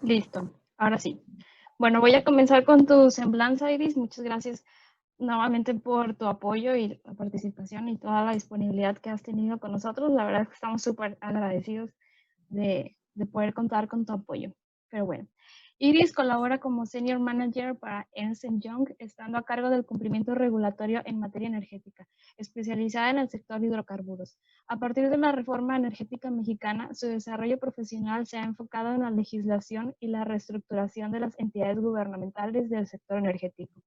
Listo, ahora sí. Bueno, voy a comenzar con tu semblanza, Iris. Muchas gracias nuevamente por tu apoyo y la participación y toda la disponibilidad que has tenido con nosotros. La verdad es que estamos súper agradecidos de poder contar con tu apoyo. Pero bueno, Iris colabora como Senior Manager para Ernst Young, estando a cargo del cumplimiento regulatorio en materia energética, especializada en el sector hidrocarburos. A partir de la reforma energética mexicana, su desarrollo profesional se ha enfocado en la legislación y la reestructuración de las entidades gubernamentales del sector energético.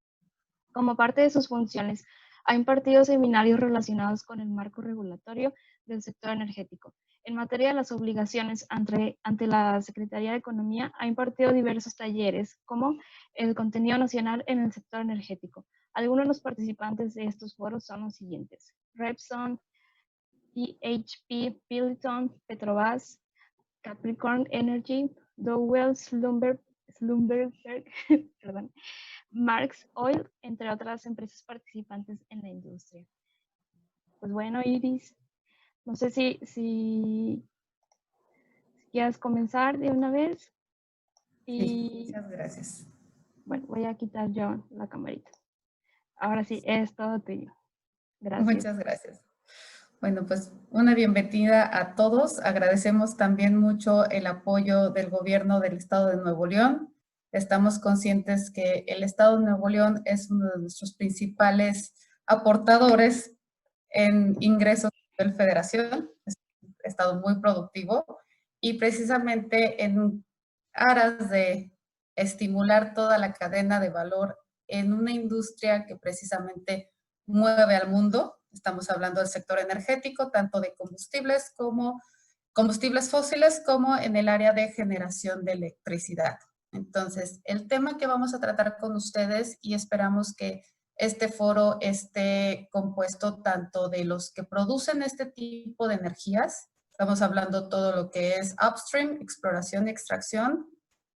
Como parte de sus funciones, ha impartido seminarios relacionados con el marco regulatorio del sector energético. En materia de las obligaciones ante la Secretaría de Economía, ha impartido diversos talleres, como el contenido nacional en el sector energético. Algunos de los participantes de estos foros son los siguientes: Repsol, PHP, Peloton, Petrobras, Capricorn Energy, Dowell, Schlumberger, perdón, Marx Oil, entre otras empresas participantes en la industria. Pues bueno, Iris, no sé si quieres comenzar de una vez. Sí, Y muchas gracias. bueno, voy a quitar yo la camarita. Ahora sí, es todo tuyo. Gracias. Muchas gracias. Bueno, pues una bienvenida a todos. Agradecemos también mucho el apoyo del gobierno del Estado de Nuevo León. Estamos conscientes que el Estado de Nuevo León es uno de nuestros principales aportadores en ingresos de la Federación. Es un estado muy productivo y precisamente en aras de estimular toda la cadena de valor en una industria que precisamente mueve al mundo. Estamos hablando del sector energético, tanto de combustibles como combustibles fósiles, como en el área de generación de electricidad. Entonces, el tema que vamos a tratar con ustedes, y esperamos que este foro esté compuesto tanto de los que producen este tipo de energías, estamos hablando todo lo que es upstream, exploración y extracción,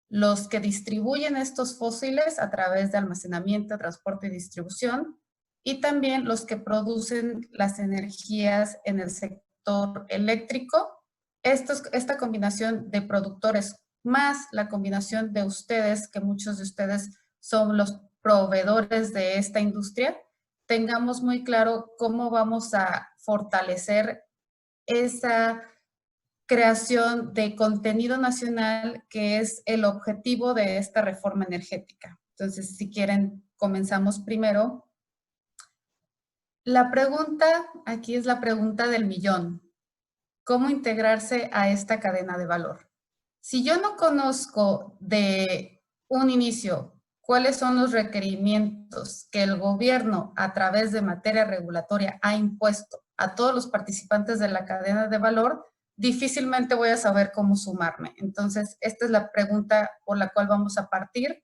los que distribuyen estos fósiles a través de almacenamiento, transporte y distribución, y también los que producen las energías en el sector eléctrico. Esta combinación de productores más la combinación de ustedes, que muchos de ustedes son los proveedores de esta industria, tengamos muy claro cómo vamos a fortalecer esa creación de contenido nacional, que es el objetivo de esta reforma energética. Entonces, si quieren, comenzamos primero. La pregunta, aquí es la pregunta del millón. ¿Cómo integrarse a esta cadena de valor? Si yo no conozco de un inicio cuáles son los requerimientos que el gobierno a través de materia regulatoria ha impuesto a todos los participantes de la cadena de valor, difícilmente voy a saber cómo sumarme. Entonces, esta es la pregunta por la cual vamos a partir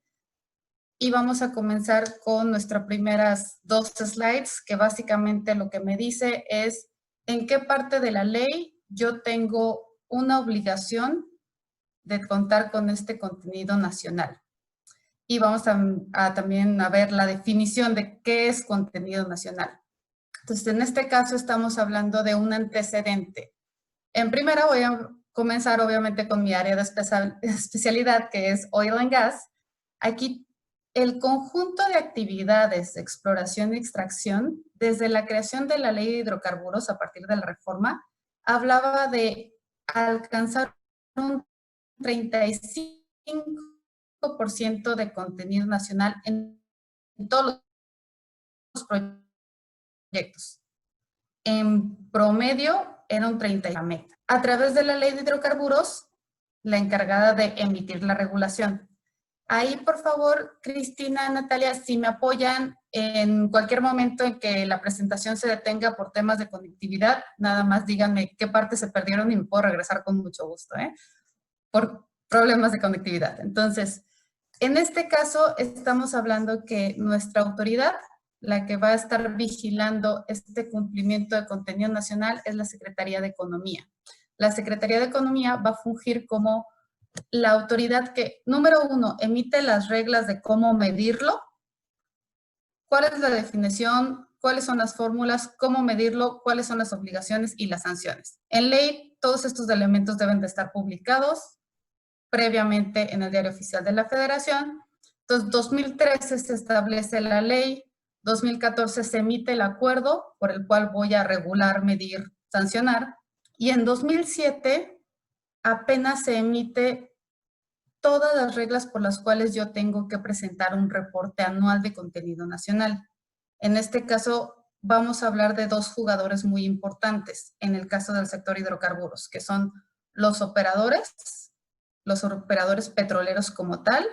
y vamos a comenzar con nuestras primeras dos slides, que básicamente lo que me dice es en qué parte de la ley yo tengo una obligación de contar con este contenido nacional. Y vamos a también a ver la definición de qué es contenido nacional. Entonces, en este caso estamos hablando de un antecedente. En primera voy a comenzar obviamente con mi área de especialidad, que es Oil and Gas. Aquí el conjunto de actividades de exploración y extracción, desde la creación de la ley de hidrocarburos a partir de la reforma, hablaba de alcanzar un 35% de contenido nacional en todos los proyectos. En promedio era un 30% meta. A través de la ley de hidrocarburos, la encargada de emitir la regulación. Ahí, por favor, Cristina, Natalia, si me apoyan en cualquier momento en que la presentación se detenga por temas de conectividad, nada más díganme qué partes se perdieron y me puedo regresar con mucho gusto, por problemas de conectividad. Entonces, en este caso estamos hablando que nuestra autoridad, la que va a estar vigilando este cumplimiento de contenido nacional, es la Secretaría de Economía. La Secretaría de Economía va a fungir como la autoridad que, número uno, emite las reglas de cómo medirlo, cuál es la definición, cuáles son las fórmulas, cómo medirlo, cuáles son las obligaciones y las sanciones. En ley, todos estos elementos deben de estar publicados previamente en el Diario Oficial de la Federación. Entonces, 2013 se establece la ley, 2014 se emite el acuerdo por el cual voy a regular, medir, sancionar, y en 2007 apenas se emite todas las reglas por las cuales yo tengo que presentar un reporte anual de contenido nacional. En este caso, vamos a hablar de dos jugadores muy importantes en el caso del sector hidrocarburos, que son los operadores petroleros como tal,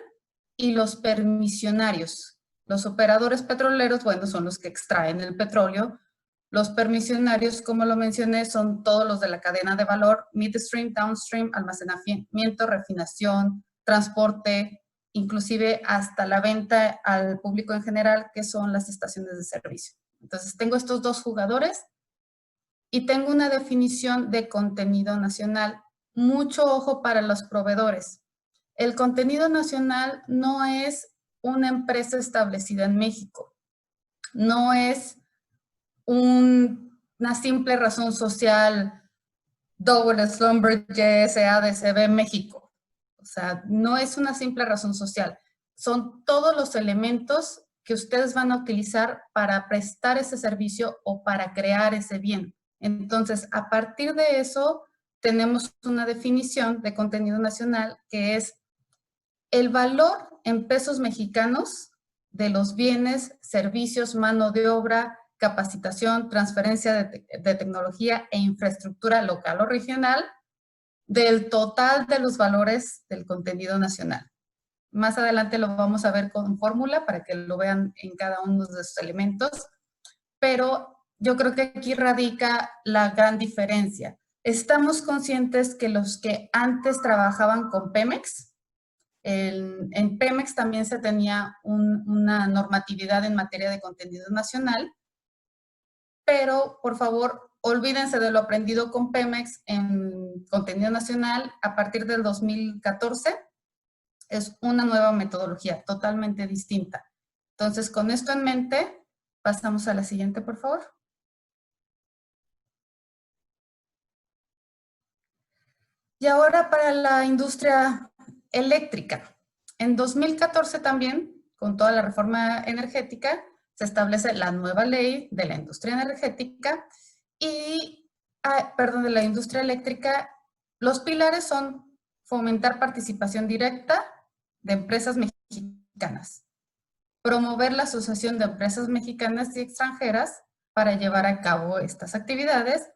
y los permisionarios. Los operadores petroleros, bueno, son los que extraen el petróleo. Los permisionarios, como lo mencioné, son todos los de la cadena de valor, midstream, downstream, almacenamiento, refinación, transporte, inclusive hasta la venta al público en general, que son las estaciones de servicio. Entonces, tengo estos dos jugadores y tengo una definición de contenido nacional. Mucho ojo para los proveedores. El contenido nacional no es una empresa establecida en México. No es una simple razón social, Douglas, Schlumberger, SADCB, México. O sea, no es una simple razón social. Son todos los elementos que ustedes van a utilizar para prestar ese servicio o para crear ese bien. Entonces, a partir de eso, tenemos una definición de contenido nacional que es el valor en pesos mexicanos de los bienes, servicios, mano de obra, capacitación, transferencia de tecnología e infraestructura local o regional del total de los valores del contenido nacional. Más adelante lo vamos a ver con fórmula para que lo vean en cada uno de sus elementos, pero yo creo que aquí radica la gran diferencia. Estamos conscientes que los que antes trabajaban con Pemex, en Pemex también se tenía una normatividad en materia de contenido nacional, pero por favor, olvídense de lo aprendido con Pemex en contenido nacional. A partir del 2014 es una nueva metodología totalmente distinta. Entonces, con esto en mente, pasamos a la siguiente, por favor. Y ahora para la industria eléctrica. En 2014 también, con toda la reforma energética, se establece la nueva ley de la industria energética y, de la industria eléctrica. Los pilares son fomentar participación directa de empresas mexicanas, promover la asociación de empresas mexicanas y extranjeras para llevar a cabo estas actividades,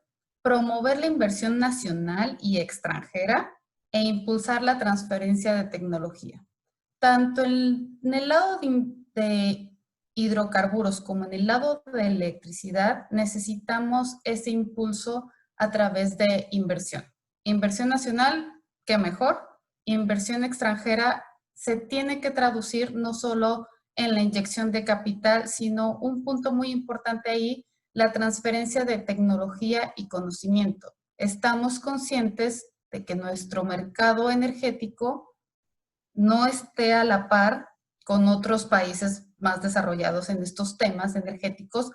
promover la inversión nacional y extranjera e impulsar la transferencia de tecnología. Tanto en el lado de hidrocarburos como en el lado de electricidad, necesitamos ese impulso a través de inversión. Inversión nacional, qué mejor. Inversión extranjera se tiene que traducir no solo en la inyección de capital, sino un punto muy importante ahí, la transferencia de tecnología y conocimiento. Estamos conscientes de que nuestro mercado energético no esté a la par con otros países más desarrollados en estos temas energéticos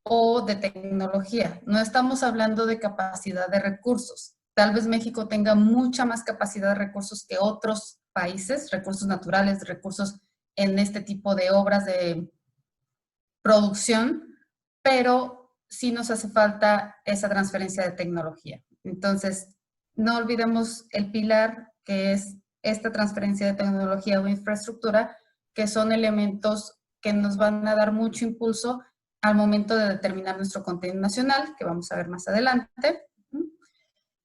o de tecnología. No estamos hablando de capacidad de recursos. Tal vez México tenga mucha más capacidad de recursos que otros países, recursos naturales, recursos en este tipo de obras de producción, pero sí nos hace falta esa transferencia de tecnología. Entonces, no olvidemos el pilar que es esta transferencia de tecnología o infraestructura, que son elementos que nos van a dar mucho impulso al momento de determinar nuestro contenido nacional, que vamos a ver más adelante.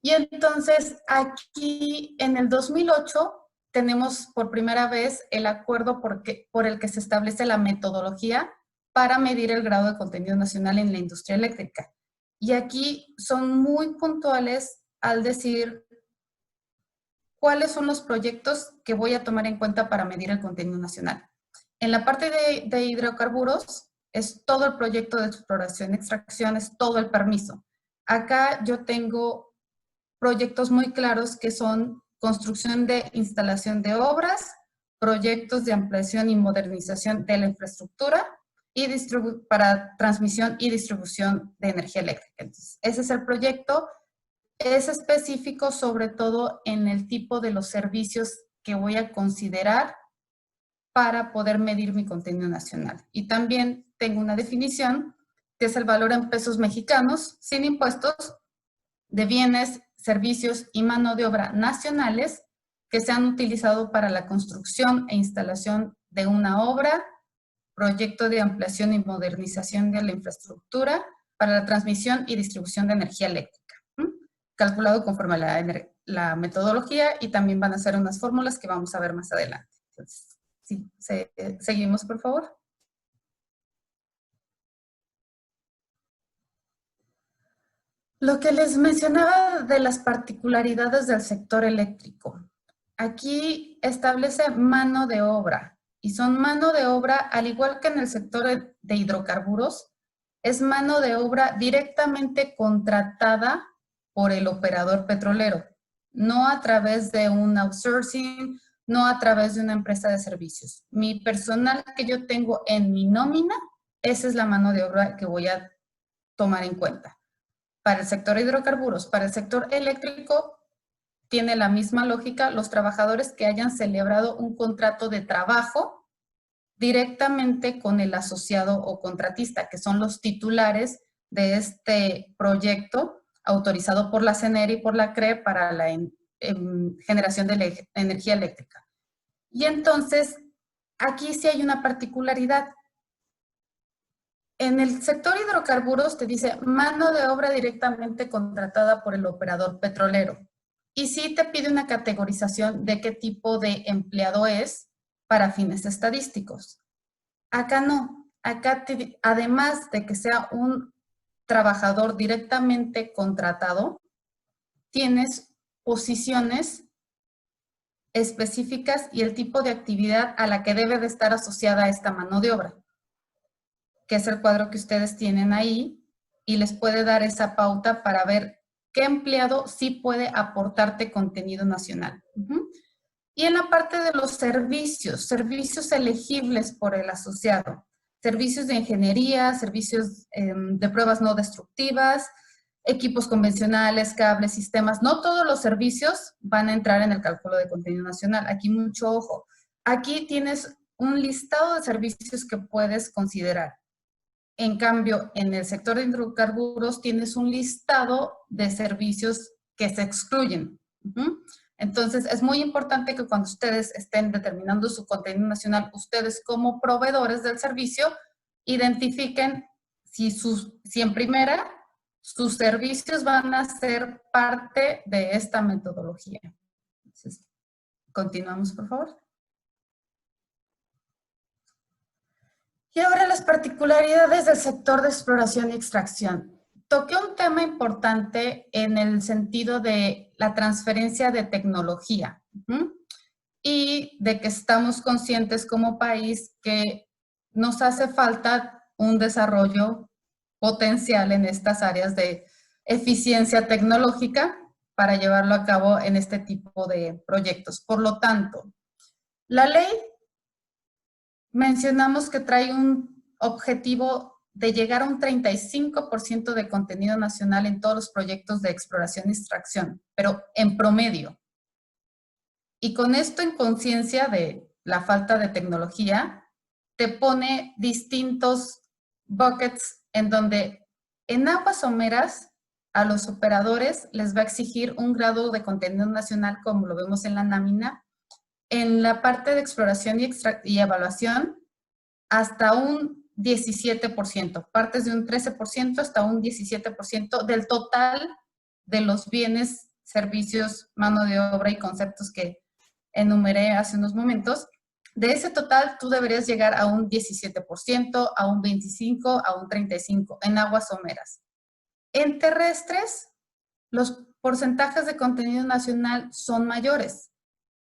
Y entonces, aquí en el 2008 tenemos por primera vez el acuerdo por el que se establece la metodología para medir el grado de contenido nacional en la industria eléctrica. Y aquí son muy puntuales al decir cuáles son los proyectos que voy a tomar en cuenta para medir el contenido nacional. En la parte de hidrocarburos es todo el proyecto de exploración y extracción, es todo el permiso. Acá yo tengo proyectos muy claros que son construcción de instalación de obras, proyectos de ampliación y modernización de la infraestructura y para transmisión y distribución de energía eléctrica. Entonces, ese es el proyecto. es específico sobre todo en el tipo de los servicios que voy a considerar para poder medir mi contenido nacional. Y también tengo una definición que es el valor en pesos mexicanos sin impuestos de bienes, servicios y mano de obra nacionales que se han utilizado para la construcción e instalación de una obra, proyecto de ampliación y modernización de la infraestructura para la transmisión y distribución de energía eléctrica, calculado conforme a la metodología, y también van a ser unas fórmulas que vamos a ver más adelante. Entonces, sí, seguimos, por favor. Lo que les mencionaba de las particularidades del sector eléctrico. Aquí establece mano de obra, y son mano de obra, al igual que en el sector de hidrocarburos, es mano de obra directamente contratada por el operador petrolero, no a través de un outsourcing, no a través de una empresa de servicios. Mi personal que yo tengo en mi nómina, esa es la mano de obra que voy a tomar en cuenta. Para el sector hidrocarburos, para el sector eléctrico, tiene la misma lógica, los trabajadores que hayan celebrado un contrato de trabajo directamente con el asociado o contratista, que son los titulares de este proyecto autorizado por la CNR y por la CRE para la generación de energía eléctrica. Y entonces, aquí sí hay una particularidad. En el sector hidrocarburos te dice mano de obra directamente contratada por el operador petrolero. Y sí te pide una categorización de qué tipo de empleado es para fines estadísticos. Acá no. Acá, además de que sea un trabajador directamente contratado, tienes posiciones específicas y el tipo de actividad a la que debe de estar asociada esta mano de obra, que es el cuadro que ustedes tienen ahí, y les puede dar esa pauta para ver qué empleado sí puede aportarte contenido nacional. Y en la parte de los servicios, servicios elegibles por el asociado, servicios de ingeniería, servicios de pruebas no destructivas, equipos convencionales, cables, sistemas, no todos los servicios van a entrar en el cálculo de contenido nacional. Aquí mucho ojo. Aquí tienes un listado de servicios que puedes considerar. En cambio, en el sector de hidrocarburos tienes un listado de servicios que se excluyen. Entonces, es muy importante que cuando ustedes estén determinando su contenido nacional, ustedes como proveedores del servicio, identifiquen si en primera sus servicios van a ser parte de esta metodología. Entonces, continuamos, por favor. Y ahora las particularidades del sector de exploración y extracción. Toqué un tema importante en el sentido de la transferencia de tecnología y de que estamos conscientes como país que nos hace falta un desarrollo potencial en estas áreas de eficiencia tecnológica para llevarlo a cabo en este tipo de proyectos. Por lo tanto, la ley mencionamos que trae un objetivo de llegar a un 35% de contenido nacional en todos los proyectos de exploración y extracción, pero en promedio. Y con esto en conciencia de la falta de tecnología, te pone distintos buckets en donde en aguas someras a los operadores les va a exigir un grado de contenido nacional, como lo vemos en la lámina. En la parte de exploración y evaluación, hasta un 17%, partes de un 13% hasta un 17% del total de los bienes, servicios, mano de obra y conceptos que enumeré hace unos momentos. De ese total, tú deberías llegar a un 17%, a un 25%, a un 35% en aguas someras. En terrestres, los porcentajes de contenido nacional son mayores.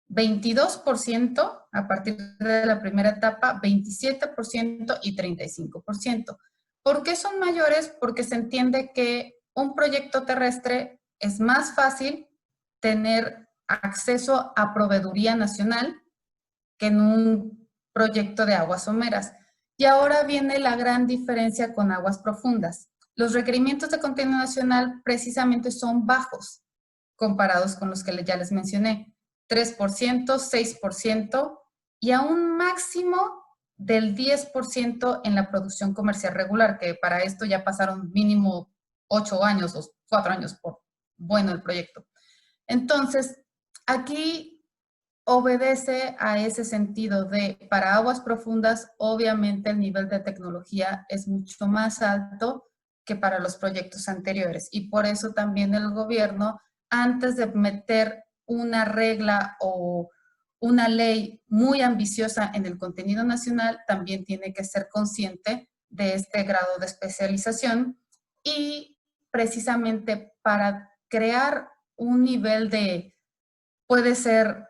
22% a partir de la primera etapa, 27% y 35%. ¿Por qué son mayores? Porque se entiende que un proyecto terrestre es más fácil tener acceso a proveeduría nacional que en un proyecto de aguas someras. Y ahora viene la gran diferencia con aguas profundas. Los requerimientos de contenido nacional precisamente son bajos. comparados con los que ya les mencioné. 3%, 6% y a un máximo del 10% en la producción comercial regular, que para esto ya pasaron mínimo 8 años o 4 años por bueno el proyecto. Entonces, aquí obedece a ese sentido de, para aguas profundas, obviamente el nivel de tecnología es mucho más alto que para los proyectos anteriores. Y por eso también el gobierno, antes de meter una regla o una ley muy ambiciosa en el contenido nacional, también tiene que ser consciente de este grado de especialización y precisamente para crear un nivel de, puede ser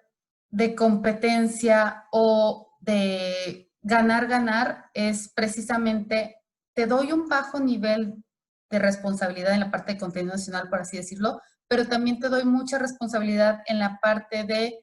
de competencia o de ganar, es precisamente, te doy un bajo nivel de responsabilidad en la parte de contenido nacional, por así decirlo, pero también te doy mucha responsabilidad en la parte de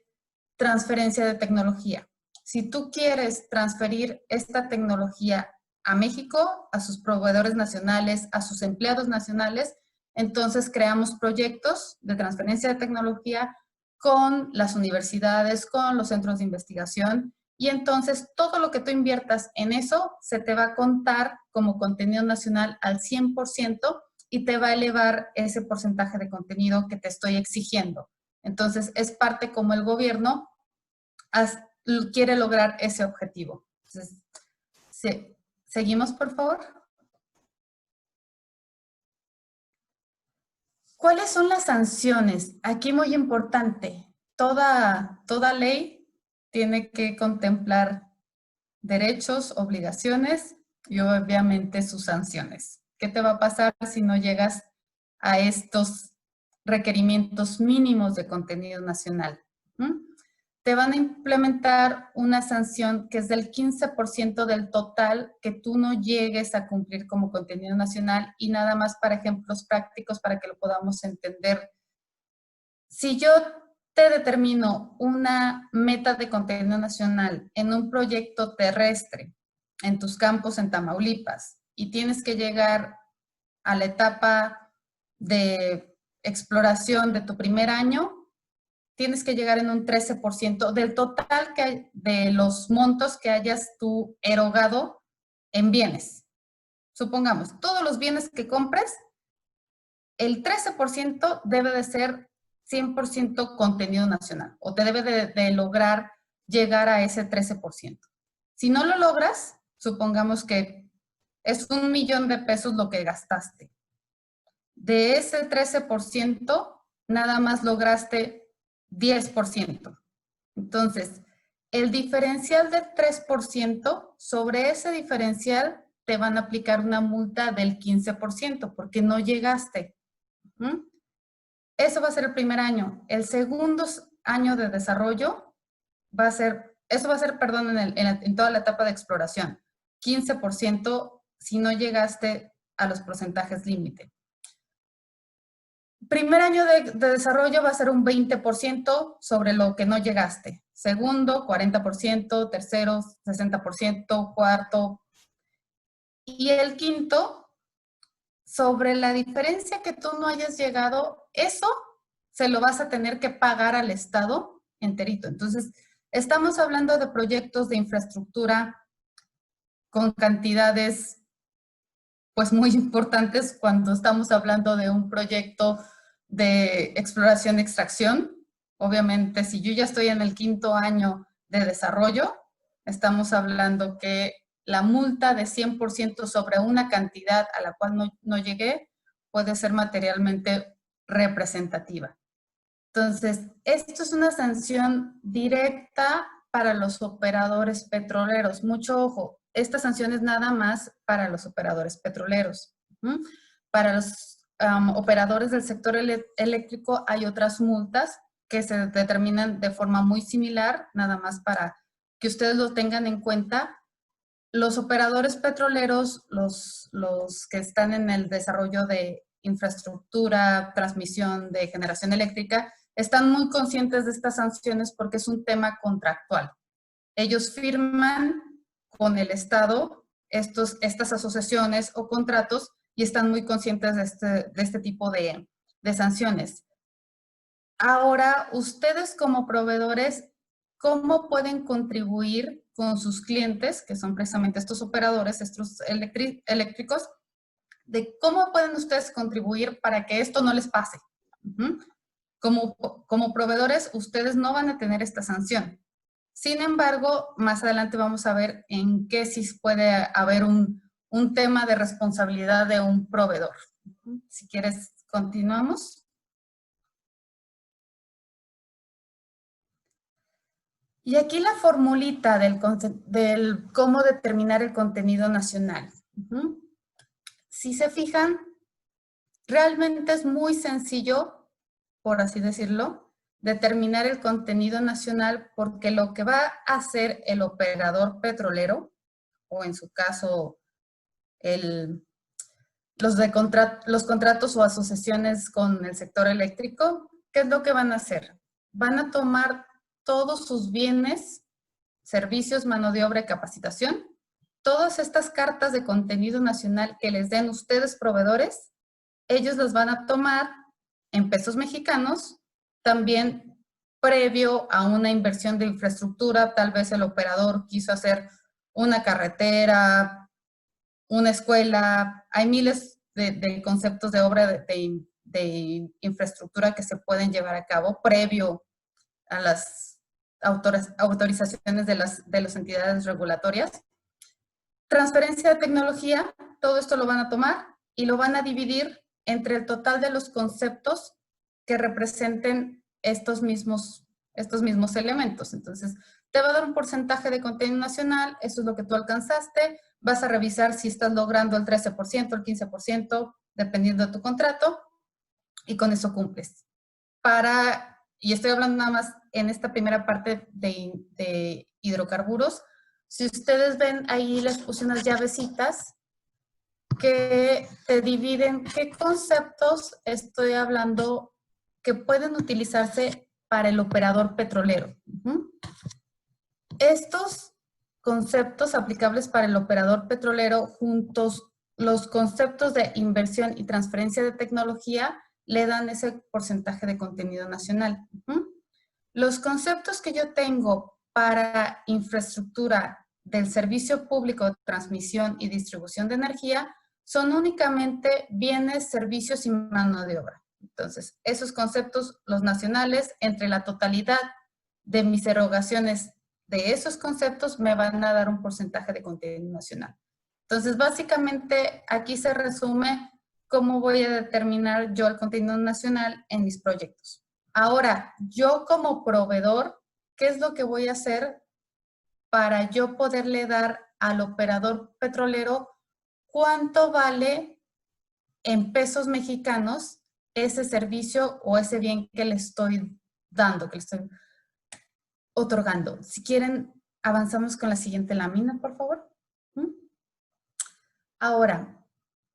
transferencia de tecnología. Si tú quieres transferir esta tecnología a México, a sus proveedores nacionales, a sus empleados nacionales, entonces creamos proyectos de transferencia de tecnología con las universidades, con los centros de investigación, y entonces todo lo que tú inviertas en eso se te va a contar como contenido nacional al 100% y te va a elevar ese porcentaje de contenido que te estoy exigiendo. Entonces, es parte como el gobierno quiere lograr ese objetivo. Entonces, sí. ¿Seguimos, por favor? ¿Cuáles son las sanciones? Aquí muy importante. Toda ley tiene que contemplar derechos, obligaciones y obviamente sus sanciones. ¿Qué te va a pasar si no llegas a estos requerimientos mínimos de contenido nacional? Te van a implementar una sanción que es del 15% del total que tú no llegues a cumplir como contenido nacional, y nada más para ejemplos prácticos para que lo podamos entender. Si yo te determino una meta de contenido nacional en un proyecto terrestre en tus campos en Tamaulipas y tienes que llegar a la etapa de exploración de tu primer año, tienes que llegar en un 13% del total de los montos que hayas tú erogado en bienes. Supongamos, todos los bienes que compres, el 13% debe de ser 100% contenido nacional, o te debe de lograr llegar a ese 13%. Si no lo logras, supongamos que es $1,000,000 de pesos lo que gastaste. De ese 13%, nada más lograste 10%. Entonces, el diferencial del 3%, sobre ese diferencial te van a aplicar una multa del 15% porque no llegaste. Eso va a ser el primer año. El segundo año de desarrollo va a ser, eso va a ser, perdón, en toda la etapa de exploración. 15% si no llegaste a los porcentajes límite. Primer año de desarrollo va a ser un 20% sobre lo que no llegaste. Segundo, 40%, tercero, 60%, cuarto. Y el quinto, sobre la diferencia que tú no hayas llegado, eso se lo vas a tener que pagar al Estado enterito. Entonces, estamos hablando de proyectos de infraestructura con cantidades pues muy importantes cuando estamos hablando de un proyecto de exploración y extracción. Obviamente, si yo ya estoy en el 5º año de desarrollo, estamos hablando que la multa de 100% sobre una cantidad a la cual no llegué puede ser materialmente representativa. Entonces, esto es una sanción directa para los operadores petroleros. Mucho ojo, esta sanción es nada más para los operadores petroleros. Para los operadores del sector eléctrico hay otras multas que se determinan de forma muy similar, nada más para que ustedes lo tengan en cuenta. Los operadores petroleros, los que están en el desarrollo de infraestructura, transmisión de generación eléctrica, están muy conscientes de estas sanciones porque es un tema contractual. Ellos firman con el Estado estas asociaciones o contratos y están muy conscientes de este tipo de sanciones. Ahora, ustedes como proveedores, ¿cómo pueden contribuir con sus clientes, que son precisamente estos operadores, estos eléctricos, de cómo pueden ustedes contribuir para que esto no les pase? Como proveedores, ustedes no van a tener esta sanción. Sin embargo, más adelante vamos a ver en qué sí puede haber un tema de responsabilidad de un proveedor. Si quieres, continuamos. Y aquí la formulita del cómo determinar el contenido nacional. Si se fijan, realmente es muy sencillo, por así decirlo, determinar el contenido nacional, porque lo que va a hacer el operador petrolero, o en su caso los contratos o asociaciones con el sector eléctrico, ¿qué es lo que van a hacer? Van a tomar todos sus bienes, servicios, mano de obra y capacitación, todas estas cartas de contenido nacional que les den ustedes proveedores, ellos las van a tomar en pesos mexicanos, también previo a una inversión de infraestructura. Tal vez el operador quiso hacer una carretera, una escuela. Hay miles de conceptos de obra de infraestructura que se pueden llevar a cabo previo a las autorizaciones de las entidades regulatorias. Transferencia de tecnología, todo esto lo van a tomar y lo van a dividir entre el total de los conceptos que representen estos mismos elementos. Entonces, te va a dar un porcentaje de contenido nacional, eso es lo que tú alcanzaste, vas a revisar si estás logrando el 13%, el 15%, dependiendo de tu contrato, y con eso cumples. Y estoy hablando nada más en esta primera parte de hidrocarburos. Si ustedes ven ahí, les puse unas llavecitas que te dividen qué conceptos estoy hablando que pueden utilizarse para el operador petrolero. Estos conceptos aplicables para el operador petrolero, juntos los conceptos de inversión y transferencia de tecnología, le dan ese porcentaje de contenido nacional. Los conceptos que yo tengo para infraestructura del servicio público de transmisión y distribución de energía son únicamente bienes, servicios y mano de obra. Entonces, esos conceptos, los nacionales, entre la totalidad de mis erogaciones de esos conceptos, me van a dar un porcentaje de contenido nacional. Entonces, básicamente, aquí se resume cómo voy a determinar yo el contenido nacional en mis proyectos. Ahora, yo como proveedor, ¿qué es lo que voy a hacer para yo poderle dar al operador petrolero cuánto vale en pesos mexicanos ese servicio o ese bien que le estoy dando, que le estoy otorgando? Si quieren, avanzamos con la siguiente lámina, por favor. Ahora,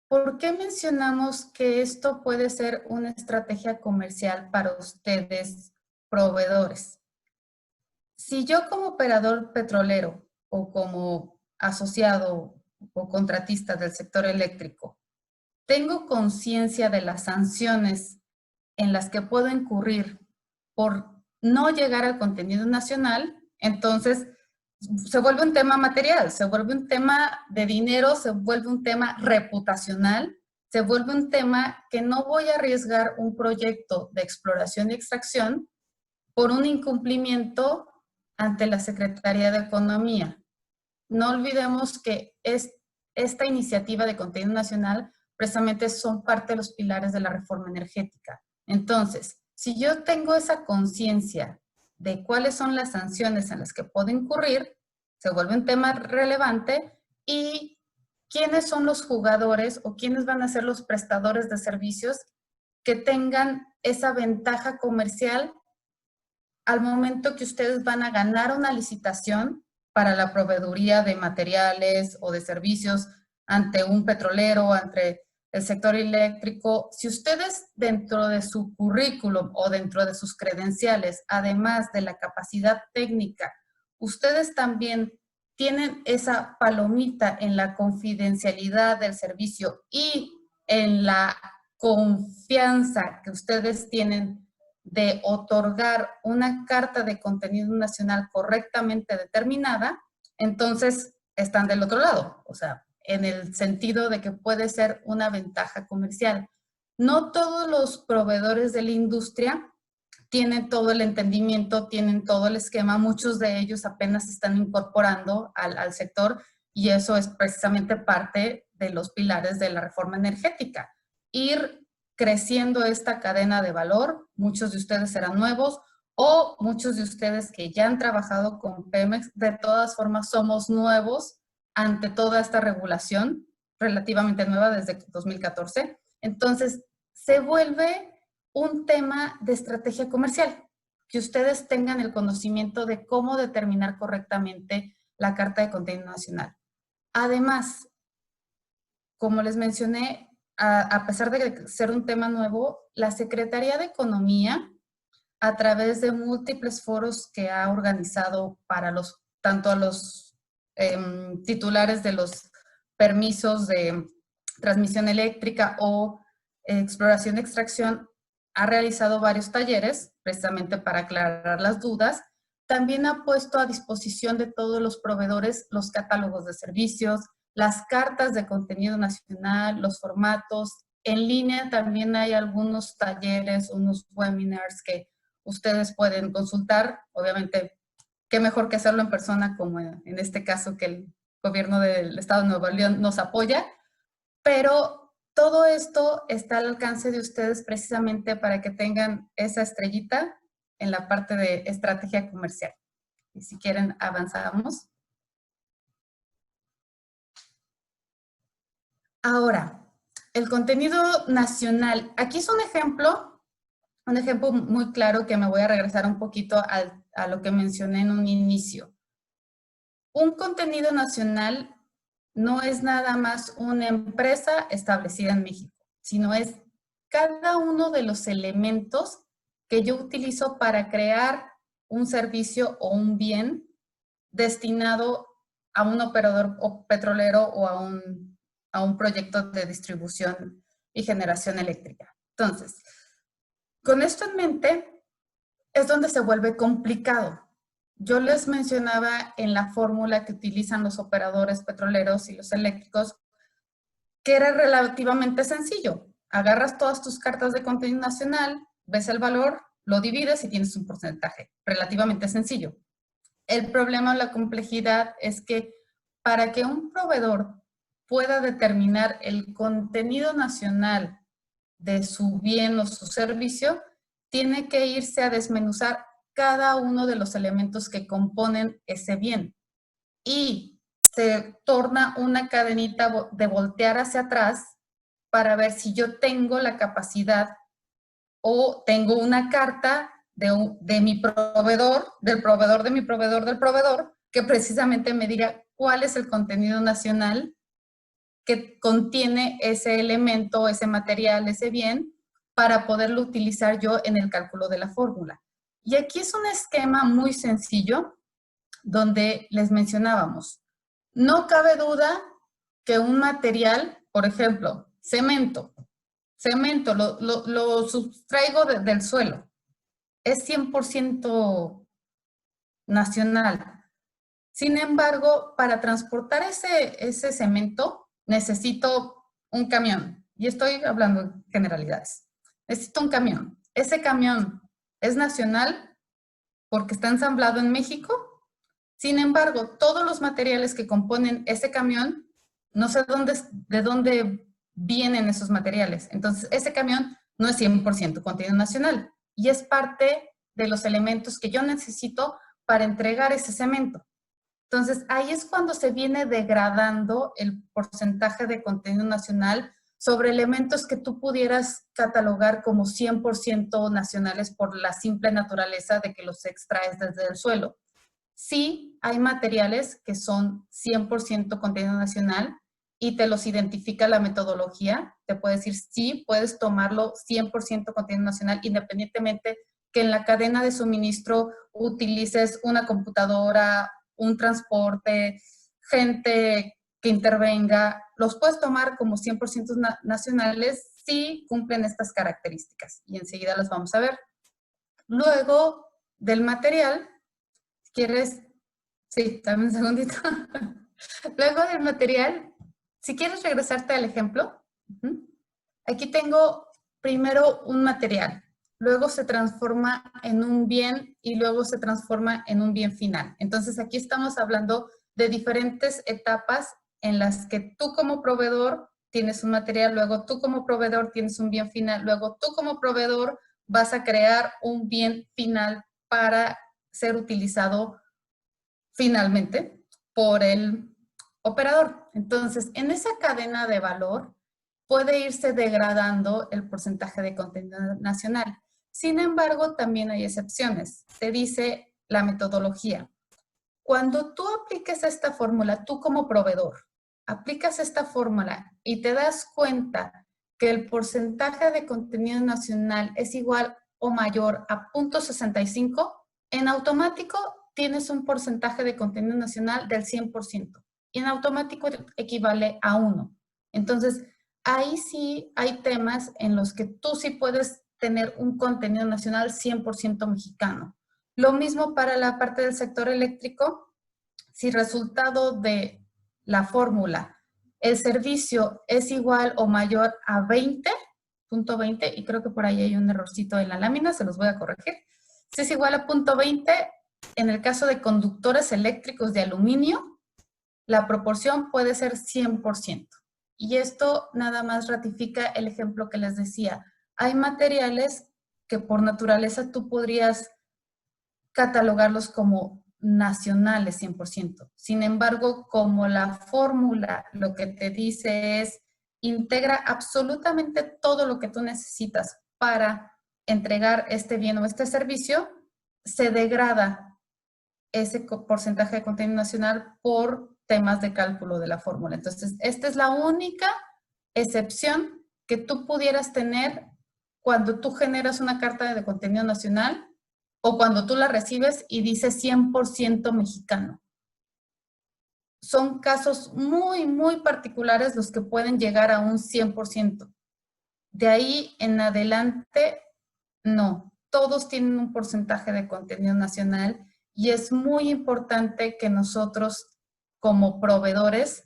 ¿por qué mencionamos que esto puede ser una estrategia comercial para ustedes, proveedores? Si yo como operador petrolero o como asociado o contratista del sector eléctrico tengo conciencia de las sanciones en las que puedo incurrir por no llegar al contenido nacional, entonces se vuelve un tema material, se vuelve un tema de dinero, se vuelve un tema reputacional, se vuelve un tema que no voy a arriesgar un proyecto de exploración y extracción por un incumplimiento ante la Secretaría de Economía. No olvidemos que esta iniciativa de contenido nacional precisamente son parte de los pilares de la reforma energética. Entonces, si yo tengo esa conciencia de cuáles son las sanciones en las que puedo incurrir, se vuelve un tema relevante, y quiénes son los jugadores o quiénes van a ser los prestadores de servicios que tengan esa ventaja comercial al momento que ustedes van a ganar una licitación para la proveeduría de materiales o de servicios ante un petrolero, ante el sector eléctrico. Si ustedes dentro de su currículum o dentro de sus credenciales, además de la capacidad técnica, ustedes también tienen esa palomita en la confidencialidad del servicio y en la confianza que ustedes tienen de otorgar una carta de contenido nacional correctamente determinada, entonces están del otro lado, o sea, en el sentido de que puede ser una ventaja comercial. No todos los proveedores de la industria tienen todo el entendimiento, tienen todo el esquema, muchos de ellos apenas se están incorporando al sector y eso es precisamente parte de los pilares de la reforma energética. Ir creciendo esta cadena de valor, muchos de ustedes serán nuevos o muchos de ustedes que ya han trabajado con Pemex, de todas formas somos nuevos ante toda esta regulación relativamente nueva desde 2014. Entonces, se vuelve un tema de estrategia comercial, que ustedes tengan el conocimiento de cómo determinar correctamente la Carta de Contenido Nacional. Además, como les mencioné, a pesar de ser un tema nuevo, la Secretaría de Economía, a través de múltiples foros que ha organizado para tanto a los titulares de los permisos de transmisión eléctrica o exploración y extracción, ha realizado varios talleres precisamente para aclarar las dudas. También ha puesto a disposición de todos los proveedores los catálogos de servicios, las cartas de contenido nacional, los formatos. En línea también hay algunos talleres, unos webinars que ustedes pueden consultar. Obviamente, qué mejor que hacerlo en persona, como en este caso que el gobierno del Estado de Nuevo León nos apoya. Pero todo esto está al alcance de ustedes precisamente para que tengan esa estrellita en la parte de estrategia comercial. Y si quieren, avanzamos. Ahora, el contenido nacional. Aquí es un ejemplo muy claro que me voy a regresar un poquito a lo que mencioné en un inicio. Un contenido nacional no es nada más una empresa establecida en México, sino es cada uno de los elementos que yo utilizo para crear un servicio o un bien destinado a un operador petrolero o a un proyecto de distribución y generación eléctrica. Entonces, con esto en mente, es donde se vuelve complicado. Yo les mencionaba en la fórmula que utilizan los operadores petroleros y los eléctricos, que era relativamente sencillo. Agarras todas tus cartas de contenido nacional, ves el valor, lo divides y tienes un porcentaje. Relativamente sencillo. El problema o la complejidad es que para que un proveedor pueda determinar el contenido nacional de su bien o su servicio, tiene que irse a desmenuzar cada uno de los elementos que componen ese bien. Y se torna una cadenita de voltear hacia atrás para ver si yo tengo la capacidad o tengo una carta de mi proveedor, del proveedor de mi proveedor del proveedor, que precisamente me diga cuál es el contenido nacional que contiene ese elemento, ese material, ese bien, para poderlo utilizar yo en el cálculo de la fórmula. Y aquí es un esquema muy sencillo donde les mencionábamos. No cabe duda que un material, por ejemplo, cemento lo sustraigo del suelo, es 100% nacional. Sin embargo, para transportar ese cemento, necesito un camión. Y estoy hablando en generalidades. Necesito un camión. Ese camión es nacional porque está ensamblado en México. Sin embargo, todos los materiales que componen ese camión, no sé de dónde vienen esos materiales. Entonces, ese camión no es 100% contenido nacional y es parte de los elementos que yo necesito para entregar ese cemento. Entonces, ahí es cuando se viene degradando el porcentaje de contenido nacional sobre elementos que tú pudieras catalogar como 100% nacionales por la simple naturaleza de que los extraes desde el suelo. Sí, hay materiales que son 100% contenido nacional y te los identifica la metodología. Te puede decir, sí, puedes tomarlo 100% contenido nacional, independientemente que en la cadena de suministro utilices una computadora, un transporte, gente que intervenga. Los puedes tomar como 100% nacionales si cumplen estas características y enseguida las vamos a ver. Luego del material, ¿quieres? Sí, dame un segundito. Luego del material, si quieres regresarte al ejemplo, aquí tengo primero un material, luego se transforma en un bien y luego se transforma en un bien final. Entonces aquí estamos hablando de diferentes etapas en las que tú como proveedor tienes un material, luego tú como proveedor tienes un bien final, luego tú como proveedor vas a crear un bien final para ser utilizado finalmente por el operador. Entonces, en esa cadena de valor puede irse degradando el porcentaje de contenido nacional. Sin embargo, también hay excepciones. Te dice la metodología. Cuando tú apliques esta fórmula, tú como proveedor, aplicas esta fórmula y te das cuenta que el porcentaje de contenido nacional es igual o mayor a 0.65, en automático tienes un porcentaje de contenido nacional del 100% y en automático equivale a 1. Entonces, ahí sí hay temas en los que tú sí puedes tener un contenido nacional 100% mexicano. Lo mismo para la parte del sector eléctrico. Si resultado de la fórmula, el servicio es igual o mayor a 20.20, y creo que por ahí hay un errorcito en la lámina, se los voy a corregir. Si es igual a 0.20, en el caso de conductores eléctricos de aluminio, la proporción puede ser 100%. Y esto nada más ratifica el ejemplo que les decía. Hay materiales que por naturaleza tú podrías catalogarlos como nacionales 100%. Sin embargo, como la fórmula lo que te dice es, integra absolutamente todo lo que tú necesitas para entregar este bien o este servicio, se degrada ese porcentaje de contenido nacional por temas de cálculo de la fórmula. Entonces, esta es la única excepción que tú pudieras tener cuando tú generas una carta de contenido nacional o cuando tú la recibes y dice 100% mexicano. Son casos muy, muy particulares los que pueden llegar a un 100%. De ahí en adelante, no. Todos tienen un porcentaje de contenido nacional y es muy importante que nosotros como proveedores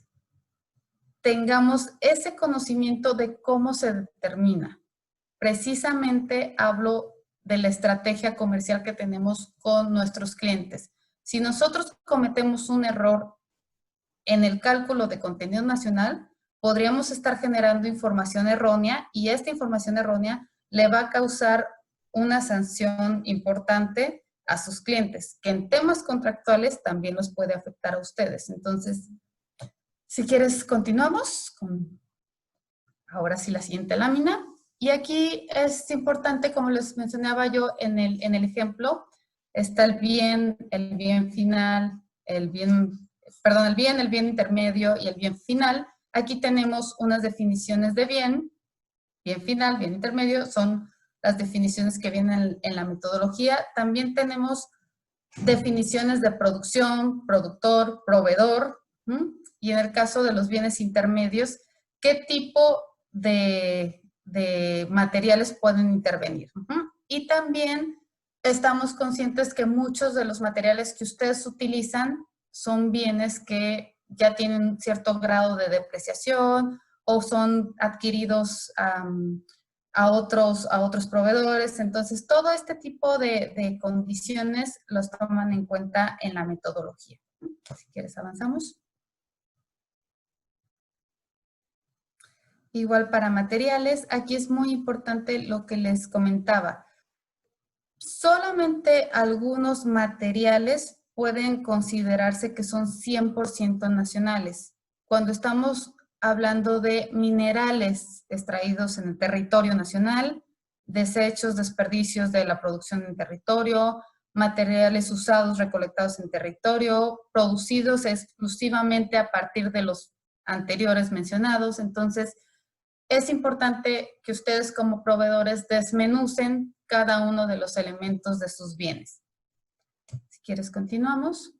tengamos ese conocimiento de cómo se determina. Precisamente hablo de la estrategia comercial que tenemos con nuestros clientes. Si nosotros cometemos un error en el cálculo de contenido nacional, podríamos estar generando información errónea y esta información errónea le va a causar una sanción importante a sus clientes, que en temas contractuales también los puede afectar a ustedes. Entonces, si quieres, continuamos con ahora sí la siguiente lámina. Y aquí es importante, como les mencionaba yo en el ejemplo, está el bien final, el bien intermedio y el bien final. Aquí tenemos unas definiciones de bien final, bien intermedio, son las definiciones que vienen en la metodología. También tenemos definiciones de producción, productor, proveedor, y en el caso de los bienes intermedios, ¿qué tipo de materiales pueden intervenir? Y también estamos conscientes que muchos de los materiales que ustedes utilizan son bienes que ya tienen cierto grado de depreciación o son adquiridos a otros proveedores. Entonces, todo este tipo de condiciones los toman en cuenta en la metodología. Si quieres, avanzamos. Igual para materiales, aquí es muy importante lo que les comentaba. Solamente algunos materiales pueden considerarse que son 100% nacionales. Cuando estamos hablando de minerales extraídos en el territorio nacional, desechos, desperdicios de la producción en territorio, materiales usados, recolectados en territorio, producidos exclusivamente a partir de los anteriores mencionados. Entonces, es importante que ustedes como proveedores desmenucen cada uno de los elementos de sus bienes. Si quieres, continuamos.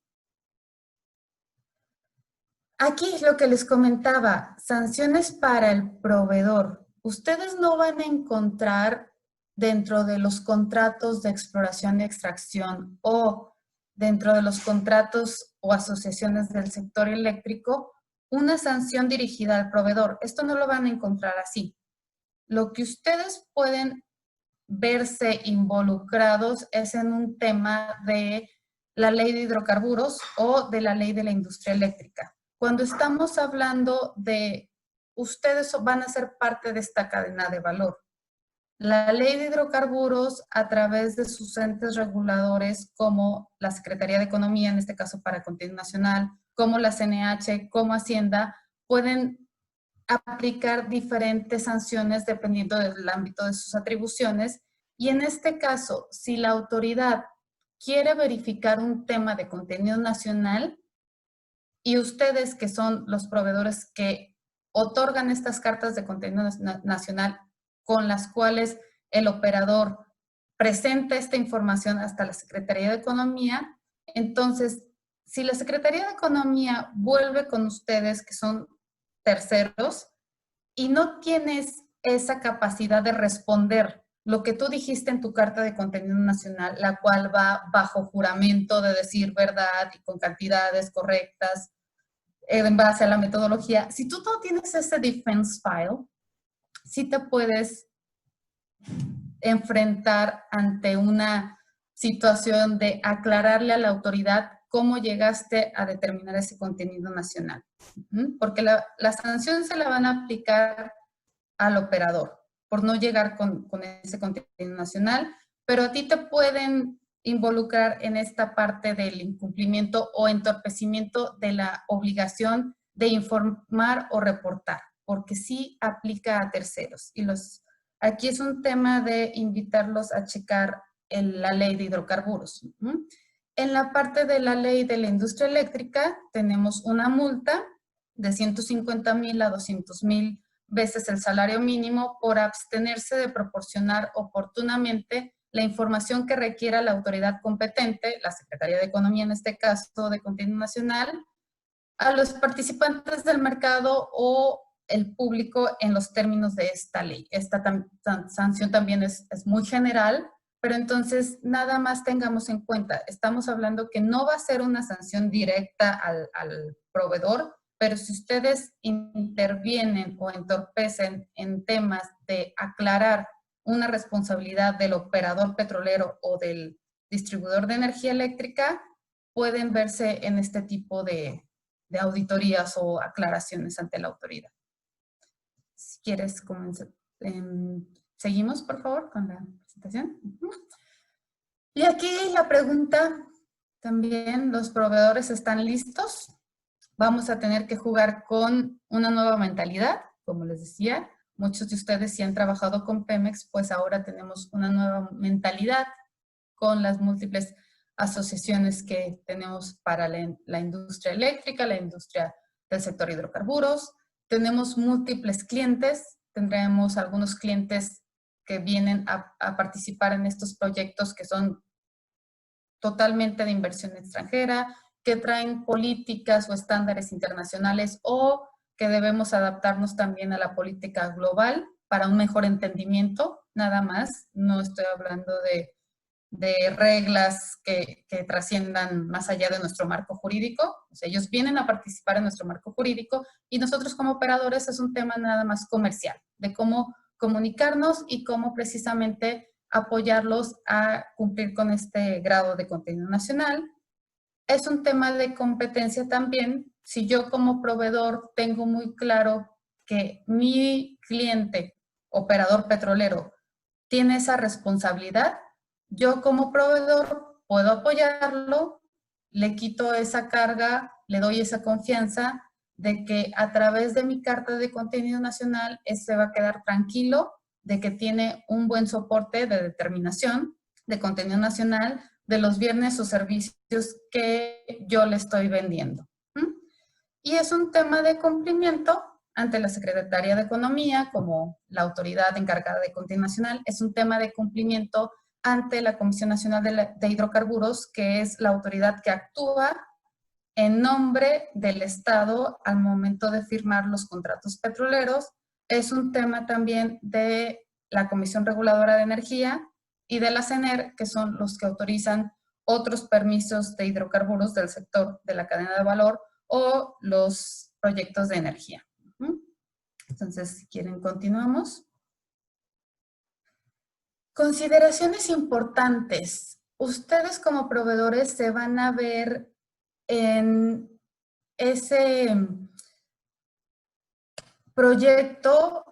Aquí lo que les comentaba, sanciones para el proveedor. Ustedes no van a encontrar dentro de los contratos de exploración y extracción o dentro de los contratos o asociaciones del sector eléctrico una sanción dirigida al proveedor. Esto no lo van a encontrar así. Lo que ustedes pueden verse involucrados es en un tema de la ley de hidrocarburos o de la ley de la industria eléctrica. Cuando estamos hablando de ustedes van a ser parte de esta cadena de valor. La ley de hidrocarburos, a través de sus entes reguladores como la Secretaría de Economía, en este caso para Contenido Nacional, como la CNH, como Hacienda, pueden aplicar diferentes sanciones dependiendo del ámbito de sus atribuciones. Y en este caso, si la autoridad quiere verificar un tema de contenido nacional y ustedes que son los proveedores que otorgan estas cartas de contenido nacional con las cuales el operador presenta esta información hasta la Secretaría de Economía, entonces, si la Secretaría de Economía vuelve con ustedes, que son terceros, y no tienes esa capacidad de responder lo que tú dijiste en tu carta de contenido nacional, la cual va bajo juramento de decir verdad y con cantidades correctas en base a la metodología, si tú no tienes ese defense file, sí te puedes enfrentar ante una situación de aclararle a la autoridad cómo llegaste a determinar ese contenido nacional. Porque la sanción se la van a aplicar al operador por no llegar con ese contenido nacional, pero a ti te pueden involucrar en esta parte del incumplimiento o entorpecimiento de la obligación de informar o reportar, porque sí aplica a terceros. Y aquí es un tema de invitarlos a checar la ley de hidrocarburos. En la parte de la ley de la industria eléctrica tenemos una multa de 150,000 a 200,000 veces el salario mínimo por abstenerse de proporcionar oportunamente la información que requiera la autoridad competente, la Secretaría de Economía en este caso de Contenido Nacional, a los participantes del mercado o el público en los términos de esta ley. Esta sanción también es muy general, pero entonces nada más tengamos en cuenta, estamos hablando que no va a ser una sanción directa al proveedor, pero si ustedes intervienen o entorpecen en temas de aclarar una responsabilidad del operador petrolero o del distribuidor de energía eléctrica, pueden verse en este tipo de auditorías o aclaraciones ante la autoridad. Si quieres comenzar, seguimos por favor con la presentación. Y aquí la pregunta también, ¿los proveedores están listos? Vamos a tener que jugar con una nueva mentalidad, como les decía. Muchos de ustedes si han trabajado con Pemex, pues ahora tenemos una nueva mentalidad con las múltiples asociaciones que tenemos para la industria eléctrica, la industria del sector hidrocarburos. Tenemos múltiples clientes, tendremos algunos clientes que vienen a participar en estos proyectos que son totalmente de inversión extranjera, que traen políticas o estándares internacionales o que debemos adaptarnos también a la política global para un mejor entendimiento, nada más. No estoy hablando de reglas que trasciendan más allá de nuestro marco jurídico. O sea, ellos vienen a participar en nuestro marco jurídico y nosotros como operadores es un tema nada más comercial, de cómo comunicarnos y cómo precisamente apoyarlos a cumplir con este grado de contenido nacional. Es un tema de competencia también. Si yo como proveedor tengo muy claro que mi cliente, operador petrolero, tiene esa responsabilidad, yo como proveedor puedo apoyarlo, le quito esa carga, le doy esa confianza de que a través de mi carta de contenido nacional, se va a quedar tranquilo de que tiene un buen soporte de determinación de contenido nacional de los bienes o servicios que yo le estoy vendiendo. Y es un tema de cumplimiento ante la Secretaría de Economía como la autoridad encargada de contenido nacional, es un tema de cumplimiento ante la Comisión Nacional de Hidrocarburos, que es la autoridad que actúa en nombre del Estado al momento de firmar los contratos petroleros. Es un tema también de la Comisión Reguladora de Energía, y de la CENER, que son los que autorizan otros permisos de hidrocarburos del sector de la cadena de valor o los proyectos de energía. Entonces, si quieren, continuamos. Consideraciones importantes. Ustedes como proveedores se van a ver en ese proyecto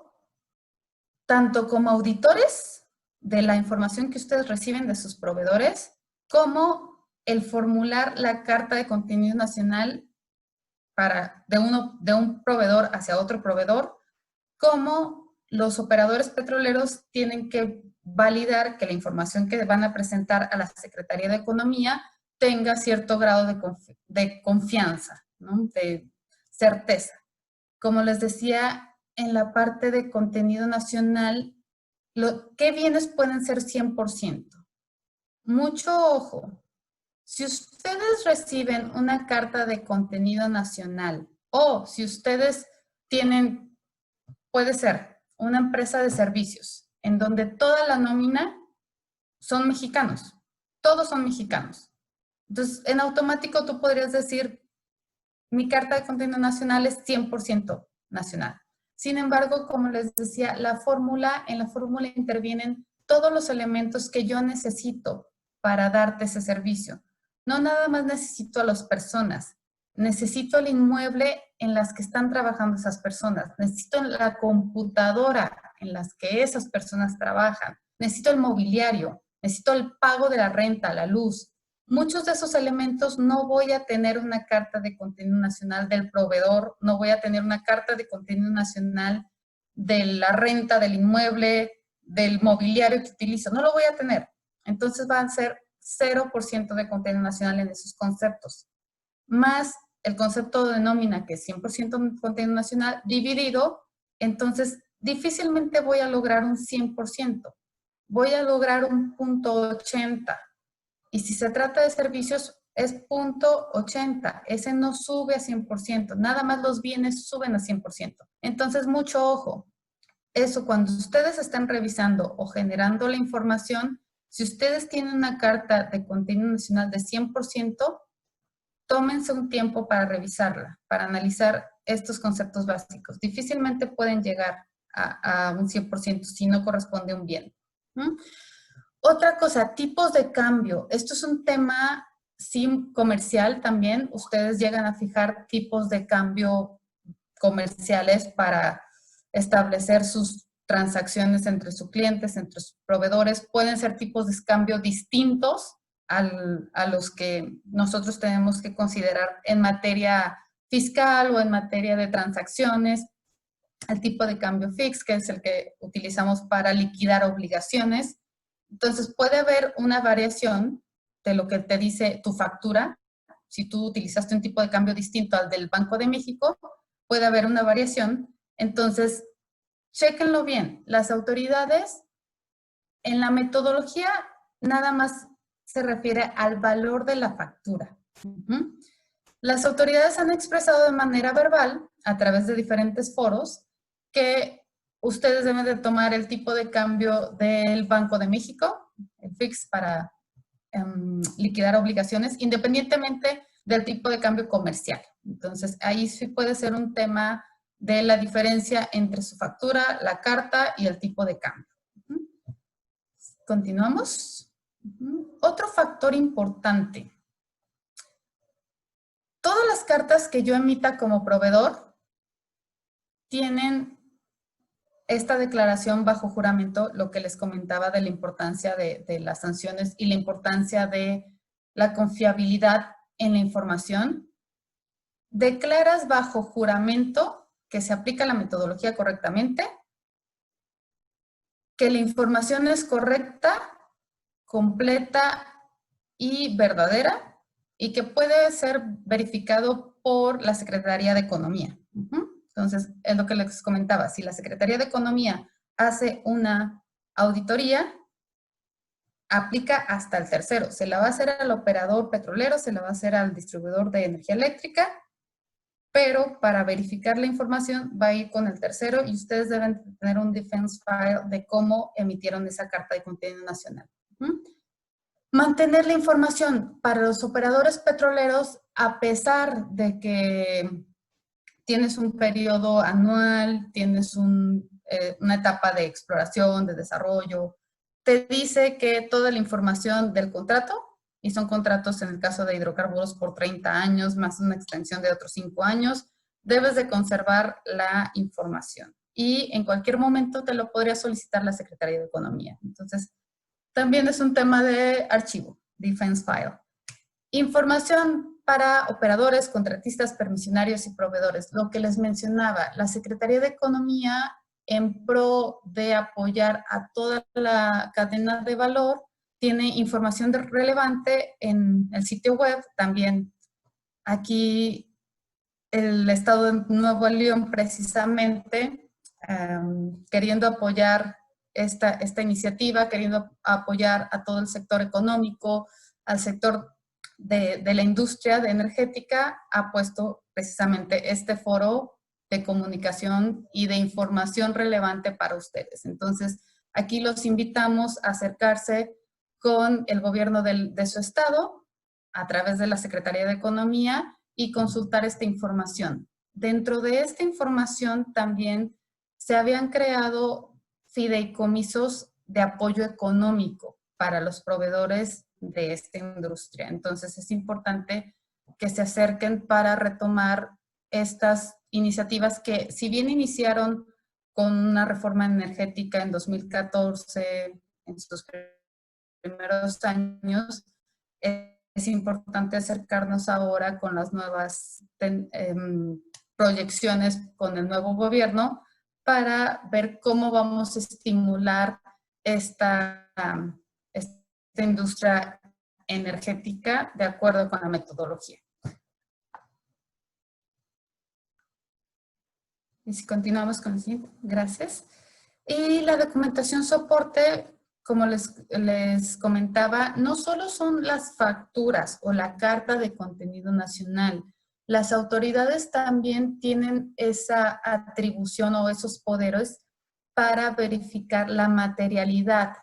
tanto como auditores de la información que ustedes reciben de sus proveedores, como el formular la carta de contenido nacional de un proveedor hacia otro proveedor, como los operadores petroleros tienen que validar que la información que van a presentar a la Secretaría de Economía tenga cierto grado de confianza, ¿no? De certeza. Como les decía, en la parte de contenido nacional, ¿qué bienes pueden ser 100%? Mucho ojo. Si ustedes reciben una carta de contenido nacional o si ustedes tienen, puede ser una empresa de servicios en donde toda la nómina son mexicanos, todos son mexicanos. Entonces, en automático tú podrías decir, mi carta de contenido nacional es 100% nacional. Sin embargo, como les decía, en la fórmula intervienen todos los elementos que yo necesito para darte ese servicio. No nada más necesito a las personas, necesito el inmueble en las que están trabajando esas personas, necesito la computadora en las que esas personas trabajan, necesito el mobiliario, necesito el pago de la renta, la luz. Muchos de esos elementos no voy a tener una carta de contenido nacional del proveedor, no voy a tener una carta de contenido nacional de la renta del inmueble, del mobiliario que utilizo, no lo voy a tener. Entonces van a ser 0% de contenido nacional en esos conceptos, más el concepto de nómina, que es 100% contenido nacional, dividido, entonces difícilmente voy a lograr un 100%, voy a lograr un 0.80%. Y si se trata de servicios, es 0.80. Ese no sube a 100%. Nada más los bienes suben a 100%. Entonces, mucho ojo. Eso, cuando ustedes estén revisando o generando la información, si ustedes tienen una carta de contenido nacional de 100%, tómense un tiempo para revisarla, para analizar estos conceptos básicos. Difícilmente pueden llegar a un 100% si no corresponde a un bien. Otra cosa, tipos de cambio. Esto es un tema sí comercial también. Ustedes llegan a fijar tipos de cambio comerciales para establecer sus transacciones entre sus clientes, entre sus proveedores. Pueden ser tipos de cambio distintos a los que nosotros tenemos que considerar en materia fiscal o en materia de transacciones. El tipo de cambio fix, que es el que utilizamos para liquidar obligaciones. Entonces, puede haber una variación de lo que te dice tu factura. Si tú utilizaste un tipo de cambio distinto al del Banco de México, puede haber una variación. Entonces, chéquenlo bien. Las autoridades, en la metodología, nada más se refiere al valor de la factura. Las autoridades han expresado de manera verbal, a través de diferentes foros, que ustedes deben de tomar el tipo de cambio del Banco de México, el fix para liquidar obligaciones, independientemente del tipo de cambio comercial. Entonces, ahí sí puede ser un tema de la diferencia entre su factura, la carta y el tipo de cambio. Continuamos. Otro factor importante. Todas las cartas que yo emita como proveedor tienen esta declaración bajo juramento, lo que les comentaba de la importancia de las sanciones y la importancia de la confiabilidad en la información. Declaras bajo juramento que se aplica la metodología correctamente, que la información es correcta, completa y verdadera, y que puede ser verificado por la Secretaría de Economía. Entonces, es lo que les comentaba. Si la Secretaría de Economía hace una auditoría, aplica hasta el tercero. Se la va a hacer al operador petrolero, se la va a hacer al distribuidor de energía eléctrica, pero para verificar la información va a ir con el tercero y ustedes deben tener un defense file de cómo emitieron esa carta de contenido nacional. Mantener la información para los operadores petroleros, a pesar de que tienes un periodo anual, tienes una etapa de exploración, de desarrollo, te dice que toda la información del contrato, y son contratos en el caso de hidrocarburos por 30 años, más una extensión de otros 5 años, debes de conservar la información. Y en cualquier momento te lo podría solicitar la Secretaría de Economía. Entonces, también es un tema de archivo, defense file. Información para operadores, contratistas, permisionarios y proveedores. Lo que les mencionaba, la Secretaría de Economía, en pro de apoyar a toda la cadena de valor, tiene información relevante en el sitio web. También aquí el Estado de Nuevo León, precisamente, queriendo apoyar esta iniciativa, queriendo apoyar a todo el sector económico, al sector de la industria energética, ha puesto precisamente este foro de comunicación y de información relevante para ustedes. Entonces, aquí los invitamos a acercarse con el gobierno de su estado a través de la Secretaría de Economía y consultar esta información. Dentro de esta información también se habían creado fideicomisos de apoyo económico para los proveedores de esta industria. Entonces es importante que se acerquen para retomar estas iniciativas que, si bien iniciaron con una reforma energética en 2014, en sus primeros años, es importante acercarnos ahora con las nuevas proyecciones con el nuevo gobierno para ver cómo vamos a estimular esta industria energética de acuerdo con la metodología. Y si continuamos con el siguiente, gracias. Y la documentación soporte, como les comentaba, no solo son las facturas o la carta de contenido nacional. Las autoridades también tienen esa atribución o esos poderes para verificar la materialidad.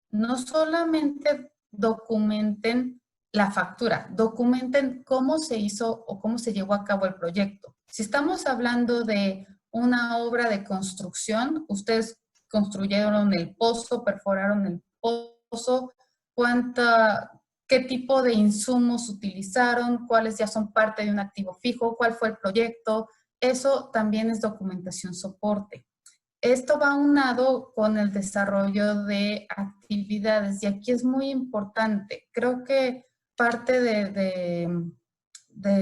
No solamente documenten la factura, documenten cómo se hizo o cómo se llevó a cabo el proyecto. Si estamos hablando de una obra de construcción, ustedes construyeron el pozo, perforaron el pozo, qué tipo de insumos utilizaron, cuáles ya son parte de un activo fijo, cuál fue el proyecto. Eso también es documentación soporte. Esto va aunado con el desarrollo de actividades y aquí es muy importante. Creo que parte de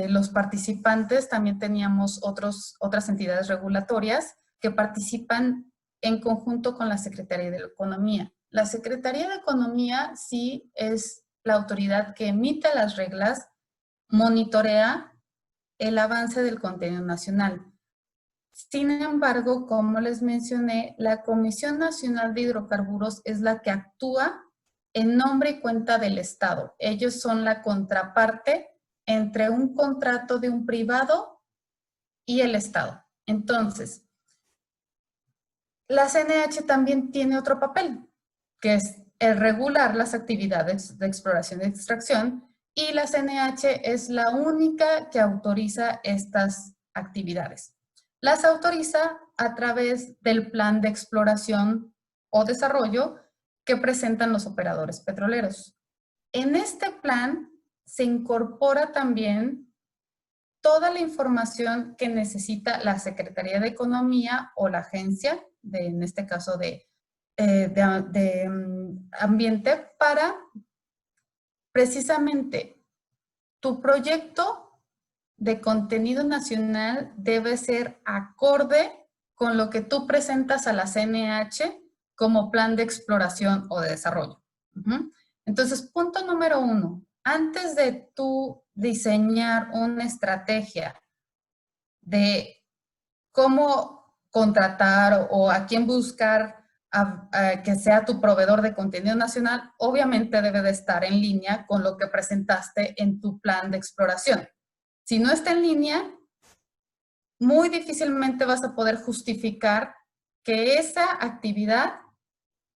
los participantes también teníamos otras entidades regulatorias que participan en conjunto con la Secretaría de Economía. La Secretaría de Economía sí es la autoridad que emite las reglas, monitorea el avance del contenido nacional. Sin embargo, como les mencioné, la Comisión Nacional de Hidrocarburos es la que actúa en nombre y cuenta del Estado. Ellos son la contraparte entre un contrato de un privado y el Estado. Entonces, la CNH también tiene otro papel, que es el regular las actividades de exploración y extracción, y la CNH es la única que autoriza estas actividades. Las autoriza a través del plan de exploración o desarrollo que presentan los operadores petroleros. En este plan se incorpora también toda la información que necesita la Secretaría de Economía o la agencia, en este caso de ambiente, para precisamente tu proyecto de contenido nacional debe ser acorde con lo que tú presentas a la CNH como plan de exploración o de desarrollo. Entonces, punto número 1, antes de tú diseñar una estrategia de cómo contratar o a quién buscar que sea tu proveedor de contenido nacional, obviamente debe de estar en línea con lo que presentaste en tu plan de exploración. Si no está en línea, muy difícilmente vas a poder justificar que esa actividad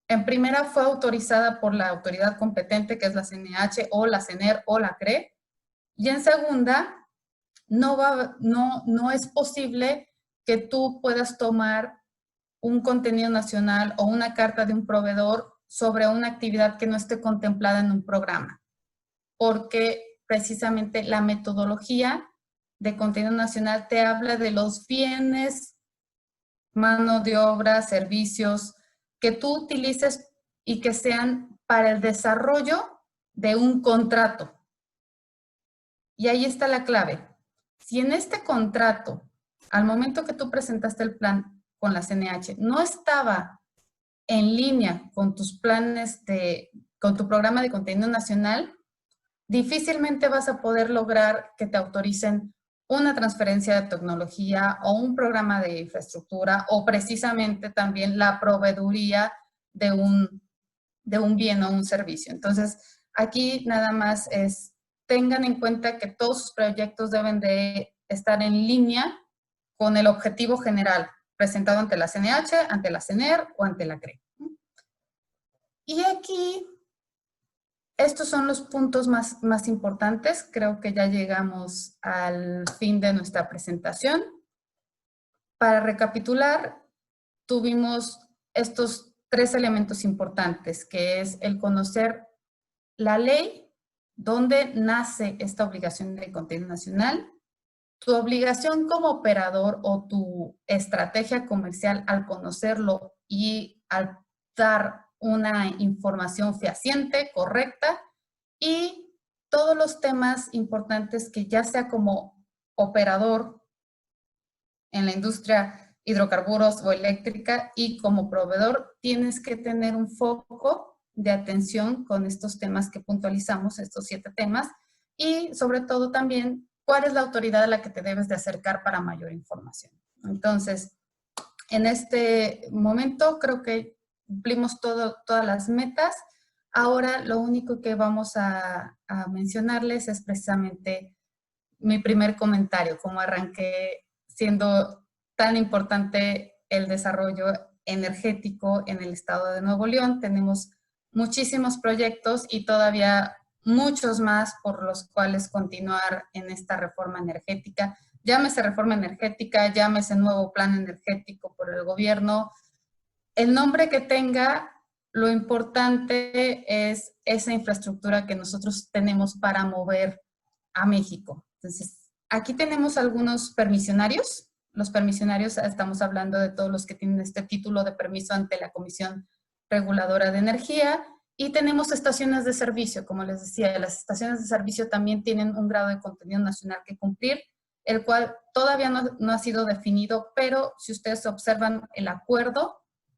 en primera fue autorizada por la autoridad competente, que es la CNH o la CENER o la CRE, y en segunda, no es posible que tú puedas tomar un contenido nacional o una carta de un proveedor sobre una actividad que no esté contemplada en un programa, porque precisamente la metodología de contenido nacional te habla de los bienes, mano de obra, servicios que tú utilices y que sean para el desarrollo de un contrato. Y ahí está la clave. Si en este contrato, al momento que tú presentaste el plan con la CNH, no estaba en línea con tus planes con tu programa de contenido nacional, difícilmente vas a poder lograr que te autoricen una transferencia de tecnología o un programa de infraestructura o precisamente también la proveeduría de un bien o un servicio. Entonces, aquí nada más tengan en cuenta que todos sus proyectos deben de estar en línea con el objetivo general presentado ante la CNH, ante la CENER o ante la CRE. Y aquí, estos son los puntos más importantes. Creo que ya llegamos al fin de nuestra presentación. Para recapitular, tuvimos estos 3 elementos importantes, que es el conocer la ley, dónde nace esta obligación de contenido nacional, tu obligación como operador o tu estrategia comercial al conocerlo y al dar una información fehaciente, correcta, y todos los temas importantes que ya sea como operador en la industria hidrocarburos o eléctrica y como proveedor tienes que tener un foco de atención con estos temas que puntualizamos, estos 7 temas, y sobre todo también cuál es la autoridad a la que te debes de acercar para mayor información. Entonces, en este momento creo que cumplimos todas las metas. Ahora lo único que vamos a mencionarles es precisamente mi primer comentario, cómo arranqué siendo tan importante el desarrollo energético en el estado de Nuevo León. Tenemos muchísimos proyectos y todavía muchos más por los cuales continuar en esta reforma energética. Llámese reforma energética, llámese nuevo plan energético por el gobierno. El nombre que tenga, lo importante es esa infraestructura que nosotros tenemos para mover a México. Entonces, aquí tenemos algunos permisionarios. Los permisionarios, estamos hablando de todos los que tienen este título de permiso ante la Comisión Reguladora de Energía. Y tenemos estaciones de servicio, como les decía, las estaciones de servicio también tienen un grado de contenido nacional que cumplir, el cual todavía no ha sido definido, pero si ustedes observan el acuerdo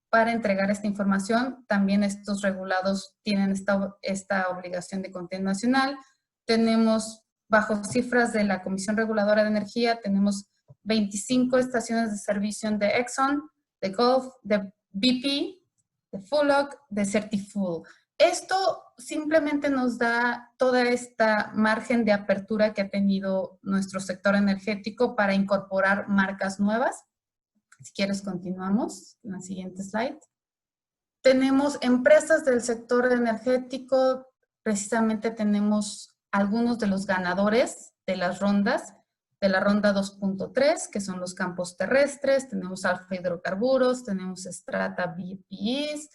para entregar esta información, también estos regulados tienen esta obligación de contenido nacional. Tenemos, bajo cifras de la Comisión Reguladora de Energía, tenemos 25 estaciones de servicio de Exxon, de Gulf, de BP, de Fullock, de Certifuel. Esto simplemente nos da toda esta margen de apertura que ha tenido nuestro sector energético para incorporar marcas nuevas. Si quieres, continuamos en la siguiente slide. Tenemos empresas del sector energético, precisamente tenemos algunos de los ganadores de las rondas, de la ronda 2.3, que son los campos terrestres, tenemos Alfa Hidrocarburos, tenemos Strata BPs,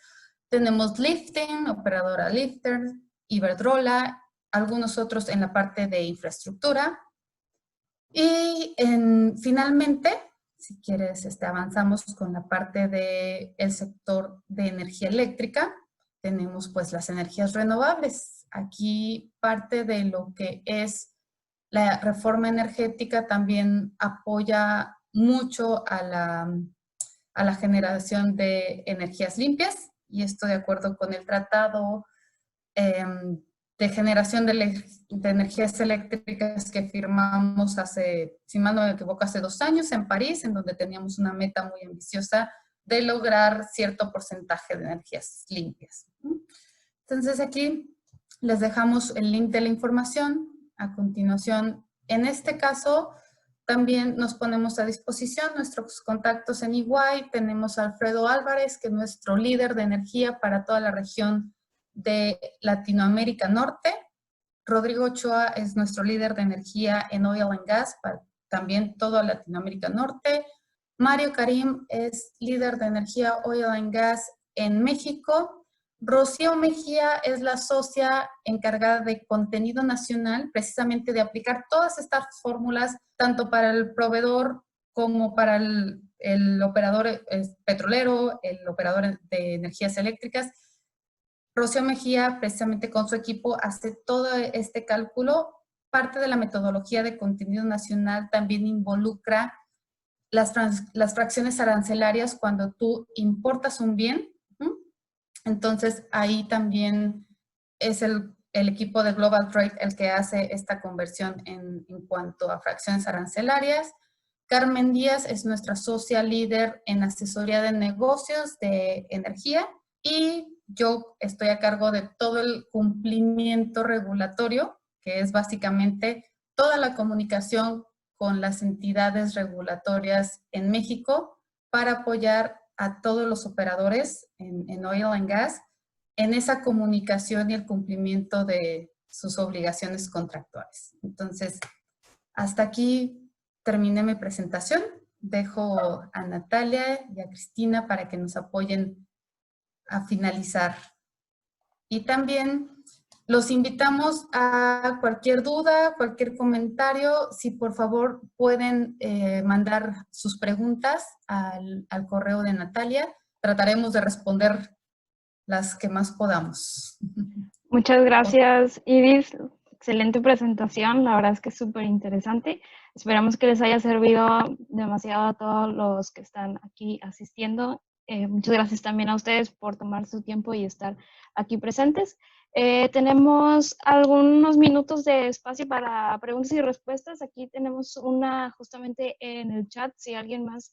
tenemos Lifting, operadora Lifter, Iberdrola, algunos otros en la parte de infraestructura. Y finalmente, si quieres, avanzamos con la parte del sector de energía eléctrica. Tenemos pues las energías renovables. Aquí parte de lo que es la reforma energética también apoya mucho a la generación de energías limpias, y esto de acuerdo con el tratado de generación de energías eléctricas que firmamos hace, si mal no me equivoco, hace 2 años en París, en donde teníamos una meta muy ambiciosa de lograr cierto porcentaje de energías limpias. Entonces aquí les dejamos el link de la información. A continuación, en este caso, también nos ponemos a disposición nuestros contactos en EY. Tenemos a Alfredo Álvarez, que es nuestro líder de energía para toda la región de Latinoamérica Norte. Rodrigo Ochoa es nuestro líder de energía en Oil and Gas para también toda Latinoamérica Norte. Mario Karim es líder de energía Oil and Gas en México. Rocío Mejía es la socia encargada de contenido nacional, precisamente de aplicar todas estas fórmulas, tanto para el proveedor como para el operador petrolero, el operador de energías eléctricas. Rocío Mejía, precisamente con su equipo, hace todo este cálculo. Parte de la metodología de contenido nacional también involucra las fracciones arancelarias cuando tú importas un bien. Entonces, ahí también es el equipo de Global Trade el que hace esta conversión en cuanto a fracciones arancelarias. Carmen Díaz es nuestra socia líder en asesoría de negocios de energía y yo estoy a cargo de todo el cumplimiento regulatorio, que es básicamente toda la comunicación con las entidades regulatorias en México para apoyar a todos los operadores en Oil and Gas en esa comunicación y el cumplimiento de sus obligaciones contractuales. Entonces, hasta aquí terminé mi presentación. Dejo a Natalia y a Cristina para que nos apoyen a finalizar. Y también los invitamos a cualquier duda, cualquier comentario, si por favor pueden mandar sus preguntas al correo de Natalia. Trataremos de responder las que más podamos. Muchas gracias, Iris. Excelente presentación, la verdad es que es súper interesante. Esperamos que les haya servido demasiado a todos los que están aquí asistiendo. Muchas gracias también a ustedes por tomar su tiempo y estar aquí presentes. Tenemos algunos minutos de espacio para preguntas y respuestas. Aquí tenemos una justamente en el chat. Si alguien más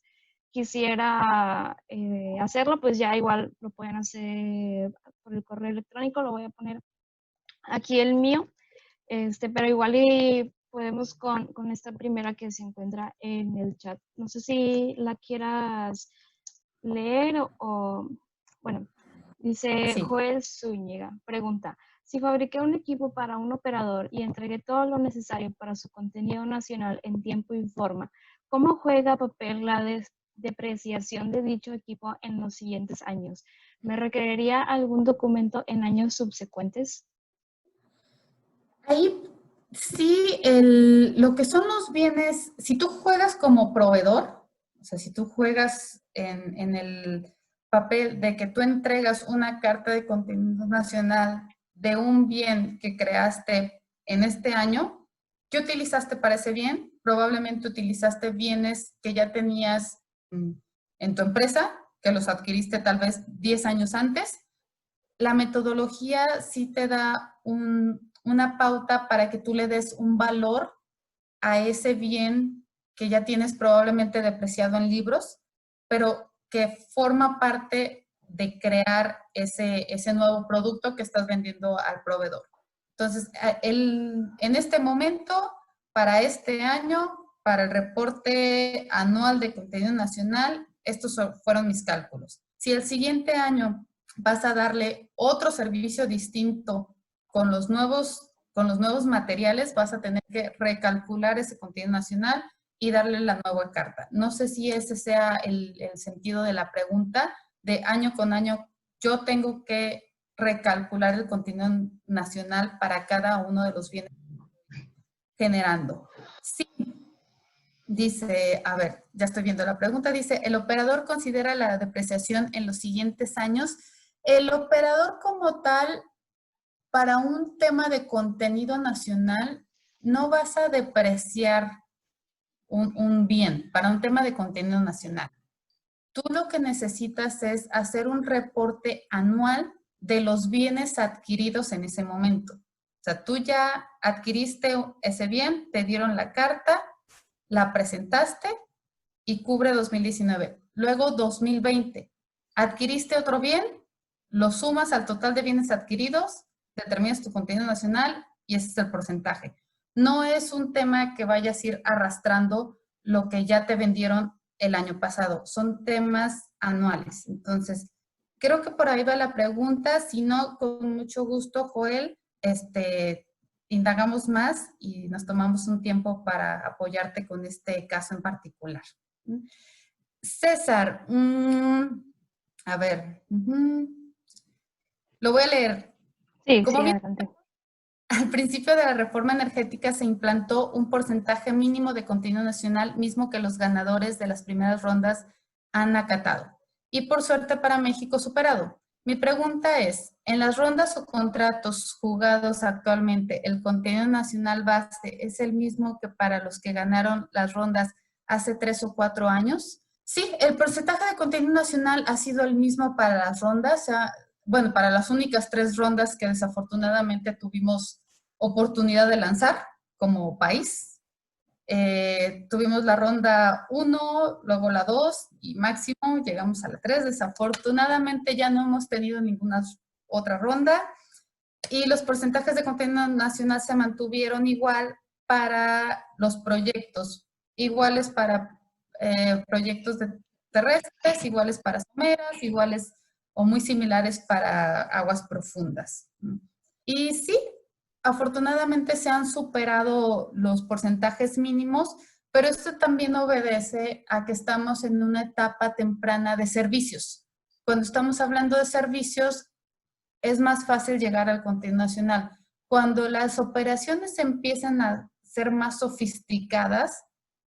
quisiera hacerlo, pues ya igual lo pueden hacer por el correo electrónico. Lo voy a poner aquí el mío. Pero igual y podemos con esta primera que se encuentra en el chat. No sé si la quieras leer bueno, dice Sí. Joel Zúñiga, pregunta, si fabriqué un equipo para un operador y entregué todo lo necesario para su contenido nacional en tiempo y forma, ¿cómo juega papel la depreciación de dicho equipo en los siguientes años? ¿Me requeriría algún documento en años subsecuentes? Ahí sí, lo que son los bienes, si tú juegas como proveedor, o sea, si tú juegas en el papel de que tú entregas una carta de contenido nacional de un bien que creaste en este año, ¿qué utilizaste para ese bien? Probablemente utilizaste bienes que ya tenías en tu empresa, que los adquiriste tal vez 10 años antes. La metodología sí te da una pauta para que tú le des un valor a ese bien que ya tienes probablemente depreciado en libros, pero que forma parte de crear ese nuevo producto que estás vendiendo al proveedor. Entonces, en este momento, para este año, para el reporte anual de contenido nacional, estos fueron mis cálculos. Si el siguiente año vas a darle otro servicio distinto con los nuevos materiales, vas a tener que recalcular ese contenido nacional y darle la nueva carta. No sé si ese sea el sentido de la pregunta. De año con año, yo tengo que recalcular el contenido nacional para cada uno de los bienes generando. Sí. Dice, a ver, ya estoy viendo la pregunta, dice, ¿el operador considera la depreciación en los siguientes años? El operador como tal, para un tema de contenido nacional, no vas a depreciar un bien para un tema de contenido nacional. Tú lo que necesitas es hacer un reporte anual de los bienes adquiridos en ese momento. O sea, tú ya adquiriste ese bien, te dieron la carta, la presentaste y cubre 2019. Luego 2020, adquiriste otro bien, lo sumas al total de bienes adquiridos, determinas tu contenido nacional y ese es el porcentaje. No es un tema que vayas a ir arrastrando lo que ya te vendieron el año pasado. Son temas anuales. Entonces, creo que por ahí va la pregunta. Si no, con mucho gusto, Joel, indagamos más y nos tomamos un tiempo para apoyarte con este caso en particular. César, a ver, lo voy a leer. Sí, Como sí, bien, adelante. al principio de la reforma energética se implantó un porcentaje mínimo de contenido nacional, mismo que los ganadores de las primeras rondas han acatado. Y por suerte para México superado. Mi pregunta es, ¿en las rondas o contratos jugados actualmente el contenido nacional base es el mismo que para los que ganaron las rondas hace 3 o 4 años? Sí, el porcentaje de contenido nacional ha sido el mismo para las rondas, bueno, para las únicas 3 rondas que desafortunadamente tuvimos oportunidad de lanzar como país. Tuvimos la ronda 1, luego la 2 y máximo llegamos a la 3. Desafortunadamente ya no hemos tenido ninguna otra ronda y los porcentajes de contenido nacional se mantuvieron igual para los proyectos, iguales para proyectos terrestres, iguales para someras, iguales o muy similares para aguas profundas. Y sí, afortunadamente se han superado los porcentajes mínimos, pero esto también obedece a que estamos en una etapa temprana de servicios. Cuando estamos hablando de servicios, es más fácil llegar al contenido nacional. Cuando las operaciones empiezan a ser más sofisticadas,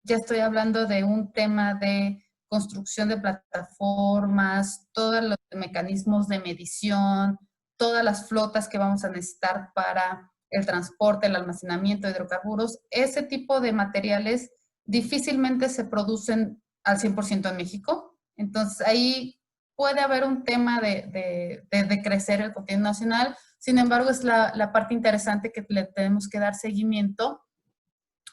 ya estoy hablando de un tema de construcción de plataformas, todos los mecanismos de medición, todas las flotas que vamos a necesitar para el transporte, el almacenamiento de hidrocarburos, ese tipo de materiales difícilmente se producen al 100% en México. Entonces ahí puede haber un tema de crecer el contenido nacional, sin embargo es la parte interesante que le tenemos que dar seguimiento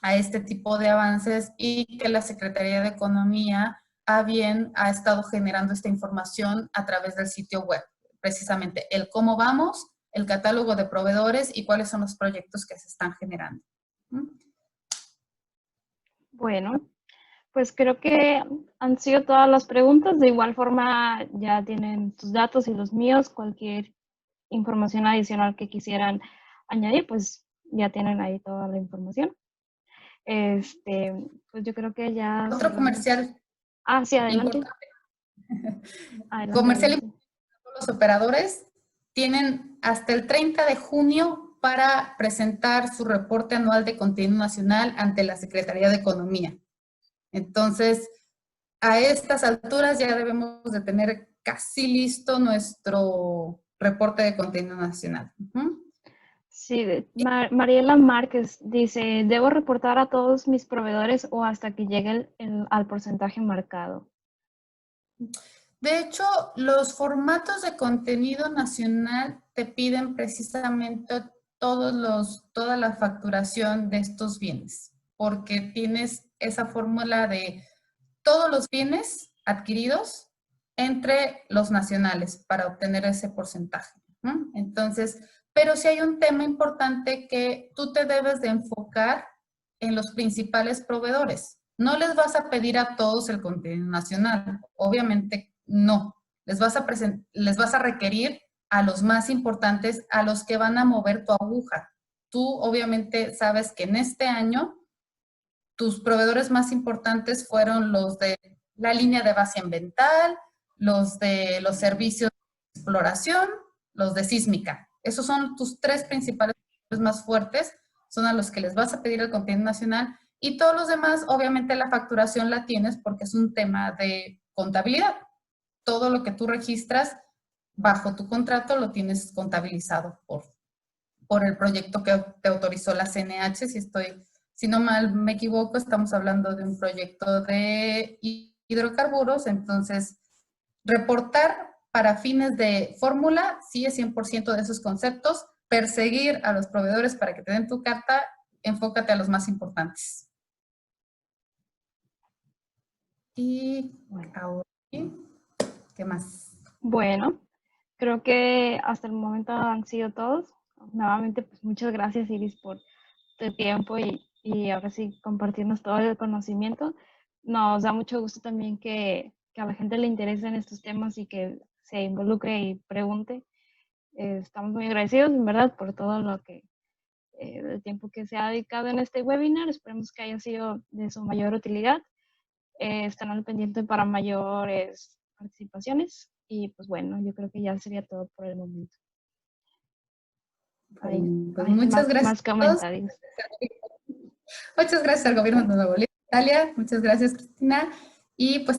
a este tipo de avances y que la Secretaría de Economía ha estado generando esta información a través del sitio web, precisamente el cómo vamos, el catálogo de proveedores y cuáles son los proyectos que se están generando. Bueno, pues creo que han sido todas las preguntas. De igual forma, ya tienen tus datos y los míos. Cualquier información adicional que quisieran añadir, pues ya tienen ahí toda la información. Pues yo creo que ya Otro cerramos. comercial Ah, sí, adelante. importante. Adelante, Comercial adelante. los operadores tienen hasta el 30 de junio para presentar su reporte anual de contenido nacional ante la Secretaría de Economía. Entonces, a estas alturas ya debemos de tener casi listo nuestro reporte de contenido nacional. Sí, Mariela Márquez dice, ¿debo reportar a todos mis proveedores o hasta que llegue al porcentaje marcado? De hecho, los formatos de contenido nacional te piden precisamente toda la facturación de estos bienes, porque tienes esa fórmula de todos los bienes adquiridos entre los nacionales para obtener ese porcentaje. Entonces, pero sí hay un tema importante que tú te debes de enfocar en los principales proveedores. No les vas a pedir a todos el contenido nacional, obviamente no. Les vas a requerir a los más importantes, a los que van a mover tu aguja. Tú obviamente sabes que en este año tus proveedores más importantes fueron los de la línea de base ambiental, los de los servicios de exploración, los de sísmica. Esos son tus 3 principales más fuertes, son a los que les vas a pedir el contenido nacional y todos los demás, obviamente la facturación la tienes porque es un tema de contabilidad. Todo lo que tú registras bajo tu contrato lo tienes contabilizado por el proyecto que te autorizó la CNH, si no mal me equivoco, estamos hablando de un proyecto de hidrocarburos, entonces reportar para fines de fórmula, sí es 100% de esos conceptos, perseguir a los proveedores para que te den tu carta, enfócate a los más importantes. Y ahora, ¿qué más? Bueno, creo que hasta el momento han sido todos. Nuevamente, pues muchas gracias, Iris, por tu tiempo y ahora sí compartirnos todo el conocimiento. nos da mucho gusto también que a la gente le interesen estos temas y que se involucre y pregunte. Estamos muy agradecidos, en verdad, por todo el tiempo que se ha dedicado en este webinar. Esperemos que haya sido de su mayor utilidad. Están al pendiente para mayores participaciones. Y pues bueno, yo creo que ya sería todo por el momento. Bueno, pues Hay muchas gracias más a todos. comentarios. Muchas gracias al gobierno de Nuevo León, Italia. Muchas gracias, Cristina. Y pues